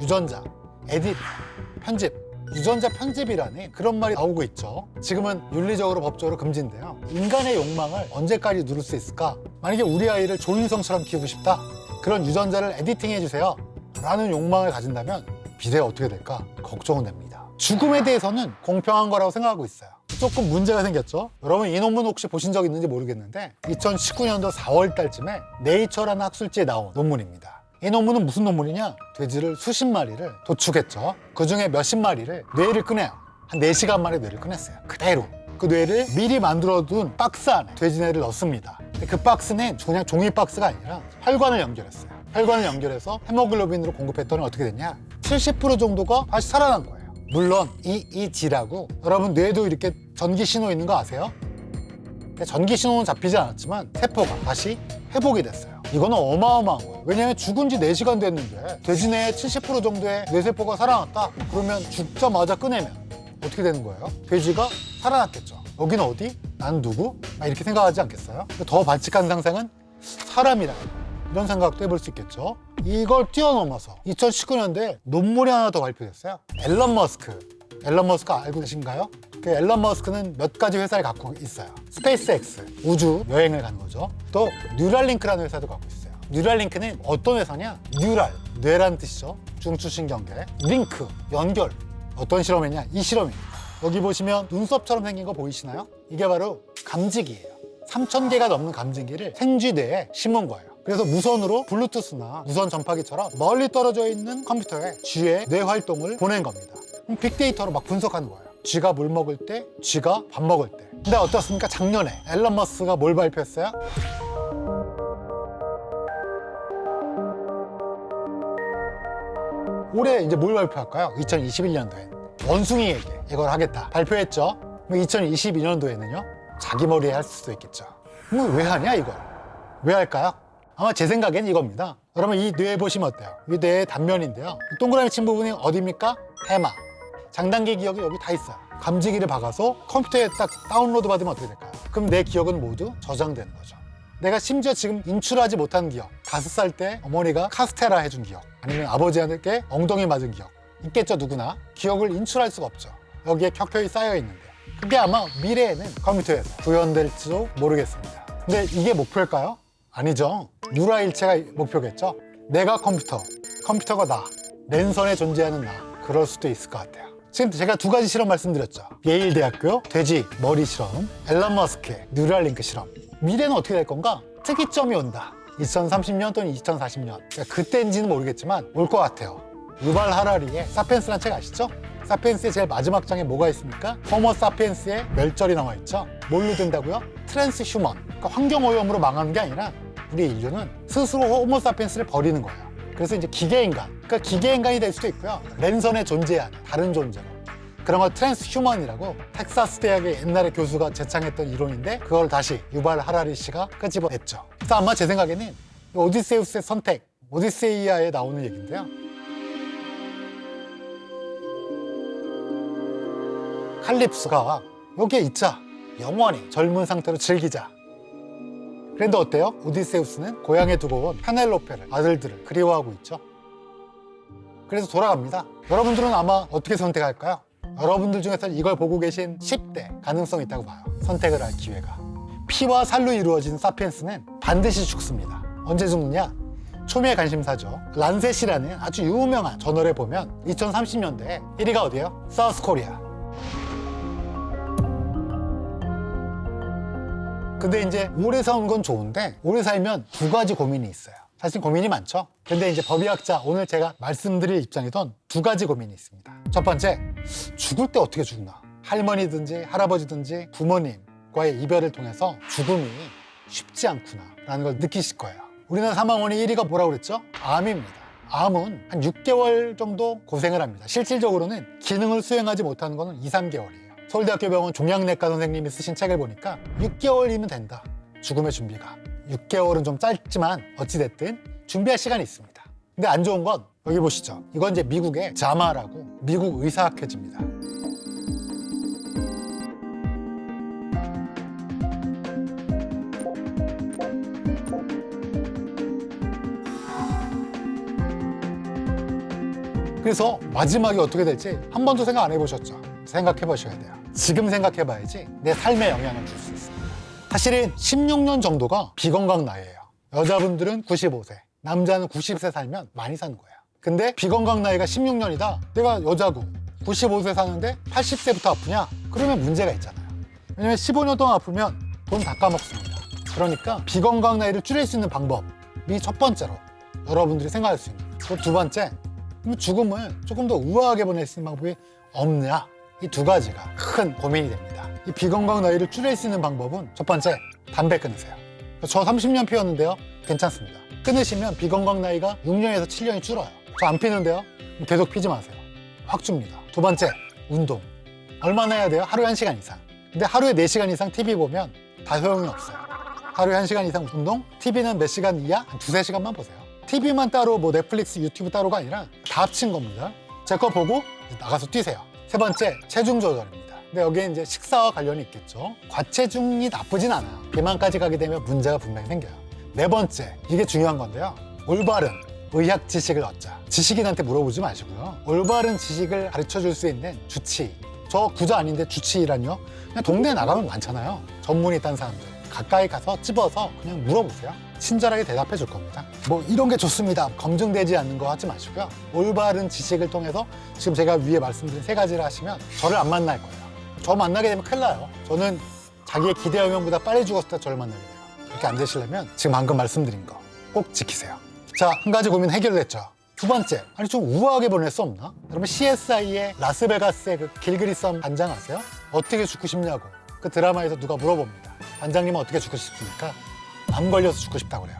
유전자, 에딧, 편집, 유전자 편집이라는 그런 말이 나오고 있죠. 지금은 윤리적으로 법적으로 금지인데요. 인간의 욕망을 언제까지 누릴 수 있을까? 만약에 우리 아이를 조인성처럼 키우고 싶다, 그런 유전자를 에디팅해 주세요 라는 욕망을 가진다면 미래가 어떻게 될까 걱정은 됩니다. 죽음에 대해서는 공평한 거라고 생각하고 있어요. 조금 문제가 생겼죠. 여러분 이 논문 혹시 보신 적 있는지 모르겠는데 2019년도 4월 달쯤에 네이처라는 학술지에 나온 논문입니다. 이 논문은 무슨 논문이냐? 돼지를 수십 마리를 도축했죠. 그중에 몇십 마리를 뇌를 꺼내요. 한 4시간 만에 뇌를 꺼냈어요. 그대로. 그 뇌를 미리 만들어둔 박스 안에 돼지 뇌를 넣습니다. 근데 그 박스는 그냥 종이 박스가 아니라 혈관을 연결했어요. 혈관을 연결해서 헤모글로빈으로 공급했더니 어떻게 됐냐? 70% 정도가 다시 살아난 거예요. 물론 EEG라고, 여러분 뇌에도 이렇게 전기 신호 있는 거 아세요? 전기 신호는 잡히지 않았지만 세포가 다시 회복이 됐어요. 이거는 어마어마한 거예요. 왜냐하면 죽은 지 4시간 됐는데 돼지 뇌의 70% 정도의 뇌세포가 살아났다? 그러면 죽자마자 꺼내면 어떻게 되는 거예요? 돼지가 살아났겠죠. 여기는 어디? 난 누구? 이렇게 생각하지 않겠어요? 더 발칙한 상상은 사람이라, 이런 생각도 해볼 수 있겠죠. 이걸 뛰어넘어서 2019년도에 논문이 하나 더 발표됐어요. 앨런 머스크 알고 계신가요? 그 앨런 머스크는 몇 가지 회사를 갖고 있어요. 스페이스X, 우주 여행을 가는 거죠. 또 뉴랄링크라는 회사도 갖고 있어요. 뉴랄링크는 어떤 회사냐? 뉴랄, 뇌라는 뜻이죠. 중추신경계. 링크, 연결. 어떤 실험이냐? 이 실험입니다. 여기 보시면 눈썹처럼 생긴 거 보이시나요? 이게 바로 감지기예요. 3,000개가 넘는 감지기를 생쥐뇌에 심은 거예요. 그래서 무선으로 블루투스나 무선 전파기처럼 멀리 떨어져 있는 컴퓨터에 쥐의 뇌 활동을 보낸 겁니다. 빅데이터로 막 분석하는 거예요. 쥐가 물 먹을 때, 쥐가 밥 먹을 때. 근데 어떻습니까? 작년에 앨런 머스크가 뭘 발표했어요? 올해 이제 뭘 발표할까요? 2021년도에 원숭이에게 이걸 하겠다 발표했죠. 2022년도에는요 자기 머리에 할 수도 있겠죠. 왜 하냐 이걸? 왜 할까요? 아마 제 생각엔 이겁니다. 여러분 이 뇌 보시면 어때요? 이 뇌의 단면인데요. 동그라미 친 부분이 어디입니까? 해마. 장단기 기억이 여기 다 있어요. 감지기를 박아서 컴퓨터에 딱 다운로드 받으면 어떻게 될까요? 그럼 내 기억은 모두 저장되는 거죠. 내가 심지어 지금 인출하지 못한 기억, 5살 때 어머니가 카스테라 해준 기억, 아니면 아버지한테 엉덩이 맞은 기억 있겠죠. 누구나 기억을 인출할 수가 없죠. 여기에 켜켜이 쌓여 있는데 그게 아마 미래에는 컴퓨터에서 구현될지도 모르겠습니다. 근데 이게 목표일까요? 아니죠. 유라일체가 목표겠죠. 내가 컴퓨터, 컴퓨터가 나, 랜선에 존재하는 나. 그럴 수도 있을 것 같아요. 지금 제가 2가지 실험 말씀드렸죠. 예일 대학교 돼지 머리 실험, 앨런 머스크의 뉴랄링크 실험. 미래는 어떻게 될 건가? 특이점이 온다. 2030년 또는 2040년. 그러니까 그때인지는 모르겠지만 올 것 같아요. 유발 하라리의 사피엔스라는 책 아시죠? 사피엔스의 제일 마지막 장에 뭐가 있습니까? 호모 사피엔스의 멸절이 나와 있죠. 뭘로 된다고요? 트랜스 휴먼. 그러니까 환경오염으로 망하는 게 아니라 우리 인류는 스스로 호모 사피엔스를 버리는 거예요. 그래서 이제 기계인간, 그러니까 기계인간이 될 수도 있고요. 랜선에 존재하는 다른 존재로. 그런 걸 트랜스 휴먼이라고 텍사스 대학의 옛날에 교수가 제창했던 이론인데 그걸 다시 유발 하라리 씨가 끄집어냈죠. 그래서 아마 제 생각에는 오디세우스의 선택, 오디세이아에 나오는 얘기인데요. 칼립소가 여기에 있자. 영원히 젊은 상태로 즐기자. 그런데 어때요? 오디세우스는 고향에 두고 온 페넬로페를, 아들들을 그리워하고 있죠. 그래서 돌아갑니다. 여러분들은 아마 어떻게 선택할까요? 여러분들 중에서 이걸 보고 계신 10대 가능성이 있다고 봐요. 선택을 할 기회가. 피와 살로 이루어진 사피엔스는 반드시 죽습니다. 언제 죽느냐? 초미의 관심사죠. 란셋이라는 아주 유명한 저널에 보면 2030년대에 1위가 어디예요? 사우스 코리아. 근데 이제 오래 사는 건 좋은데 오래 살면 2가지 고민이 있어요. 사실 고민이 많죠. 근데 이제 법의학자, 오늘 제가 말씀드릴 입장이던 2가지 고민이 있습니다. 첫 번째, 죽을 때 어떻게 죽나? 할머니든지 할아버지든지 부모님과의 이별을 통해서 죽음이 쉽지 않구나 라는 걸 느끼실 거예요. 우리나라 사망원이 1위가 뭐라고 그랬죠? 암입니다. 암은 한 6개월 정도 고생을 합니다. 실질적으로는 기능을 수행하지 못하는 거는 2, 3개월이에요. 서울대학교 병원 종양내과 선생님이 쓰신 책을 보니까 6개월이면 된다. 죽음의 준비가. 6개월은 좀 짧지만 어찌됐든 준비할 시간이 있습니다. 근데 안 좋은 건 여기 보시죠. 이건 이제 미국의 자마라고 미국 의사학회지입니다. 그래서 마지막이 어떻게 될지 한 번도 생각 안 해보셨죠? 생각해 보셔야 돼요. 지금 생각해 봐야지 내 삶에 영향을 줄 수 있습니다. 사실은 16년 정도가 비건강 나이예요. 여자분들은 95세, 남자는 90세 살면 많이 사는 거예요. 근데 비건강 나이가 16년이다. 내가 여자고 95세 사는데 80세부터 아프냐? 그러면 문제가 있잖아요. 왜냐면 15년 동안 아프면 돈 다 까먹습니다. 그러니까 비건강 나이를 줄일 수 있는 방법이 첫 번째로 여러분들이 생각할 수 있는. 그리고 두 번째, 그럼 죽음을 조금 더 우아하게 보낼 수 있는 방법이 없냐? 이 두 가지가 큰 고민이 됩니다. 이 비건강 나이를 줄일 수 있는 방법은 첫 번째, 담배 끊으세요. 저 30년 피웠는데요. 괜찮습니다. 끊으시면 비건강 나이가 6년에서 7년이 줄어요. 저 안 피는데요. 계속 피지 마세요. 확 줍니다. 두 번째, 운동. 얼마나 해야 돼요? 하루에 1시간 이상. 근데 하루에 4시간 이상 TV 보면 다 소용이 없어요. 하루에 1시간 이상 운동, TV는 몇 시간 이하? 한 2-3시간만 보세요. TV만 따로 뭐 넷플릭스, 유튜브 따로가 아니라 다 합친 겁니다. 제 거 보고 나가서 뛰세요. 세 번째, 체중 조절입니다. 근데 여기에 이제 식사와 관련이 있겠죠. 과체중이 나쁘진 않아요. 비만까지 가게 되면 문제가 분명히 생겨요. 네 번째, 이게 중요한 건데요. 올바른 의학 지식을 얻자. 지식인한테 물어보지 마시고요. 올바른 지식을 가르쳐 줄 수 있는 주치의. 저 구자 아닌데 주치의란요? 그냥 동네에 나가면 많잖아요. 전문이 있다는 사람들. 가까이 가서 찝어서 그냥 물어보세요. 친절하게 대답해 줄 겁니다. 뭐 이런 게 좋습니다. 검증되지 않는 거 하지 마시고요. 올바른 지식을 통해서 지금 제가 위에 말씀드린 3가지를 하시면 저를 안 만날 거예요. 저 만나게 되면 큰일 나요. 저는 자기의 기대하면보다 빨리 죽었을 때 저를 만나게 돼요. 그렇게 안 되시려면 지금 방금 말씀드린 거 꼭 지키세요. 자, 한 가지 고민 해결됐죠. 두 번째, 아니 좀 우아하게 보낼 수 없나? 여러분 CSI의 라스베가스의 그 길그리썸 반장 아세요? 어떻게 죽고 싶냐고 그 드라마에서 누가 물어봅니다. 반장님은 어떻게 죽고 싶습니까? 암 걸려서 죽고 싶다고 그래요.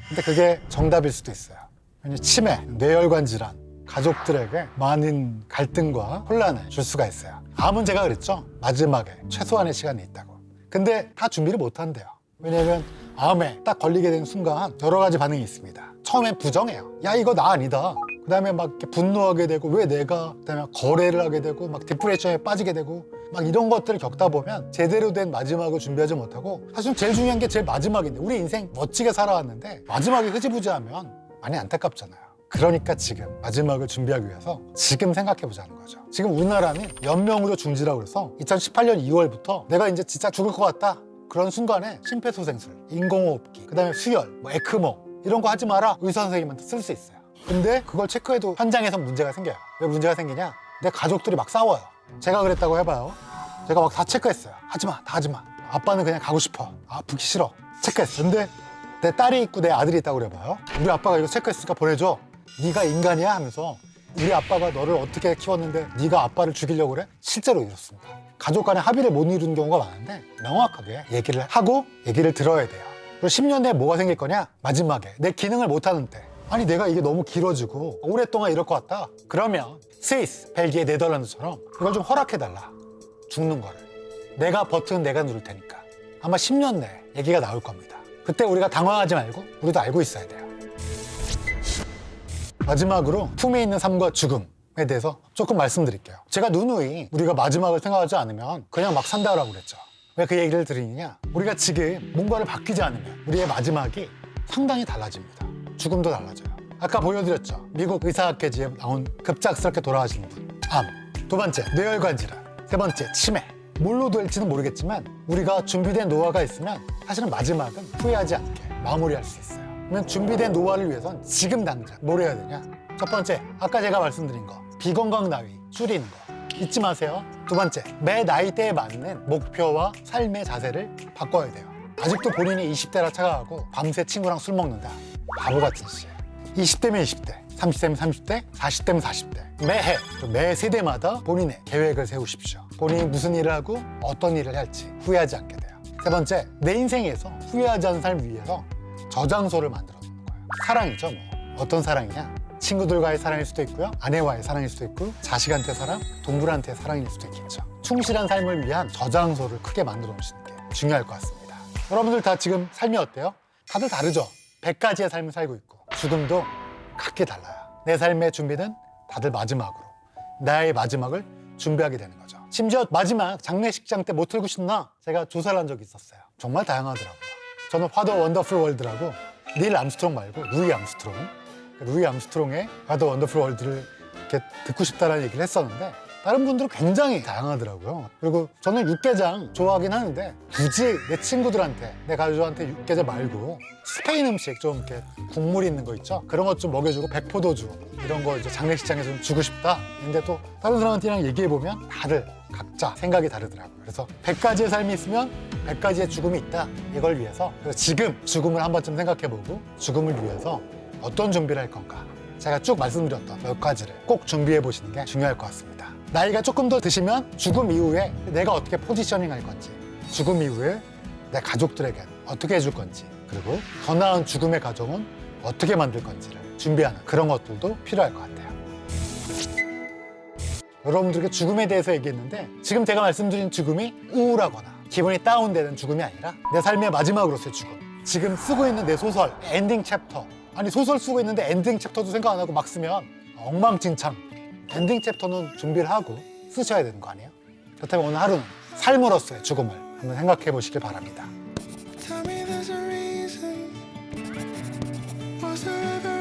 근데 그게 정답일 수도 있어요. 왜냐면 치매, 뇌혈관 질환, 가족들에게 많은 갈등과 혼란을 줄 수가 있어요. 암은 제가 그랬죠. 마지막에 최소한의 시간이 있다고. 근데 다 준비를 못 한대요. 왜냐면 암에 딱 걸리게 되는 순간 여러 가지 반응이 있습니다. 처음엔 부정해요. 야, 이거 나 아니다. 그 다음에 막 이렇게 분노하게 되고 왜 내가, 그 다음에 거래를 하게 되고 막 디프레션에 빠지게 되고 막 이런 것들을 겪다 보면 제대로 된 마지막을 준비하지 못하고 사실 제일 중요한 게 제일 마지막인데 우리 인생 멋지게 살아왔는데 마지막이 흐지부지하면 많이 안타깝잖아요. 그러니까 지금 마지막을 준비하기 위해서 지금 생각해보자는 거죠. 지금 우리나라는 연명으로 중지라고 그래서 2018년 2월부터 내가 이제 진짜 죽을 것 같다. 그런 순간에 심폐소생술, 인공호흡기, 그 다음에 수혈, 뭐 에크모 이런 거 하지 마라. 의사 선생님한테 쓸 수 있어요. 근데 그걸 체크해도 현장에서 문제가 생겨요. 왜 문제가 생기냐? 내 가족들이 막 싸워요. 제가 그랬다고 해봐요. 제가 막 다 체크했어요. 하지마, 다 하지마. 아빠는 그냥 가고 싶어. 아프기 싫어. 체크했어. 근데 내 딸이 있고 내 아들이 있다고 그래봐요. 우리 아빠가 이거 체크했으니까 보내줘. 네가 인간이야? 하면서 우리 아빠가 너를 어떻게 키웠는데 네가 아빠를 죽이려고 그래? 실제로 이렇습니다. 가족 간에 합의를 못 이루는 경우가 많은데 명확하게 얘기를 하고 얘기를 들어야 돼요. 그리고 10년 내에 뭐가 생길 거냐? 마지막에 내 기능을 못하는 때. 아니 내가 이게 너무 길어지고 오랫동안 이럴 것 같다. 그러면 스위스, 벨기에, 네덜란드처럼 이걸 좀 허락해달라. 죽는 거를. 내가 버튼 내가 누를 테니까. 아마 10년 내에 얘기가 나올 겁니다. 그때 우리가 당황하지 말고 우리도 알고 있어야 돼요. 마지막으로 품에 있는 삶과 죽음에 대해서 조금 말씀드릴게요. 제가 누누이 우리가 마지막을 생각하지 않으면 그냥 막 산다라고 그랬죠. 왜 그 얘기를 드리느냐? 우리가 지금 뭔가를 바뀌지 않으면 우리의 마지막이 상당히 달라집니다. 죽음도 달라져요. 아까 보여드렸죠. 미국 의사학회지에 나온 급작스럽게 돌아가시는 분. 암. 두 번째, 뇌혈관 질환. 세 번째, 치매. 뭘로 될지는 모르겠지만 우리가 준비된 노화가 있으면 사실은 마지막은 후회하지 않게 마무리할 수 있어요. 그러면 준비된 노화를 위해선 지금 당장 뭘 해야 되냐? 첫 번째, 아까 제가 말씀드린 거. 비건강 나이 줄이는 거. 잊지 마세요. 두 번째, 매 나이대에 맞는 목표와 삶의 자세를 바꿔야 돼요. 아직도 본인이 20대라 착각하고 밤새 친구랑 술 먹는다. 바보 같은 짓이에요. 20대면 20대, 30대면 30대, 40대면 40대. 매해, 또 매 세대마다 본인의 계획을 세우십시오. 본인이 무슨 일을 하고 어떤 일을 할지 후회하지 않게 돼요. 세 번째, 내 인생에서 후회하지 않는 삶을 위해서 저장소를 만들어 놓는 거예요. 사랑이죠, 뭐. 어떤 사랑이냐? 친구들과의 사랑일 수도 있고요. 아내와의 사랑일 수도 있고, 자식한테 사랑, 동물한테 사랑일 수도 있겠죠. 충실한 삶을 위한 저장소를 크게 만들어 놓으시는 게 중요할 것 같습니다. 여러분들 다 지금 삶이 어때요? 다들 다르죠? 100가지의 삶을 살고 있고, 죽음도 각기 달라요. 내 삶의 준비는 다들 마지막으로, 나의 마지막을 준비하게 되는 거죠. 심지어 마지막 장례식장 때 뭐 틀고 싶나? 제가 조사를 한 적이 있었어요. 정말 다양하더라고요. 저는 화더 원더풀 월드라고, 닐 암스트롱 말고 루이 암스트롱의 화더 원더풀 월드를 이렇게 듣고 싶다라는 얘기를 했었는데, 다른 분들은 굉장히 다양하더라고요. 그리고 저는 육개장 좋아하긴 하는데, 굳이 내 친구들한테, 내 가족한테 육개장 말고 스페인 음식 좀 이렇게 국물 있는 거 있죠? 그런 것 좀 먹여주고, 백포도주 이런 거 이제 장례식장에 좀 주고 싶다. 근데 또 다른 사람한테랑 얘기해보면 다들 각자 생각이 다르더라고요. 그래서 100가지의 삶이 있으면 100가지의 죽음이 있다. 이걸 위해서, 그래서 지금 죽음을 한 번쯤 생각해보고, 죽음을 위해서 어떤 준비를 할 건가, 제가 쭉 말씀드렸던 몇 가지를 꼭 준비해 보시는 게 중요할 것 같습니다. 나이가 조금 더 드시면 죽음 이후에 내가 어떻게 포지셔닝 할 건지, 죽음 이후에 내 가족들에게 어떻게 해줄 건지, 그리고 더 나은 죽음의 가정은 어떻게 만들 건지를 준비하는 그런 것들도 필요할 것 같아요. 여러분들에게 죽음에 대해서 얘기했는데, 지금 제가 말씀드린 죽음이 우울하거나 기분이 다운되는 죽음이 아니라 내 삶의 마지막으로서의 죽음, 지금 쓰고 있는 내 소설 엔딩 챕터, 아니 소설 쓰고 있는데 엔딩 챕터도 생각 안 하고 막 쓰면 엉망진창. 엔딩 챕터는 준비를 하고 쓰셔야 되는 거 아니에요? 그렇다면 오늘 하루는 삶으로서의 죽음을 한번 생각해 보시길 바랍니다. Tell me there's a reason. Was there ever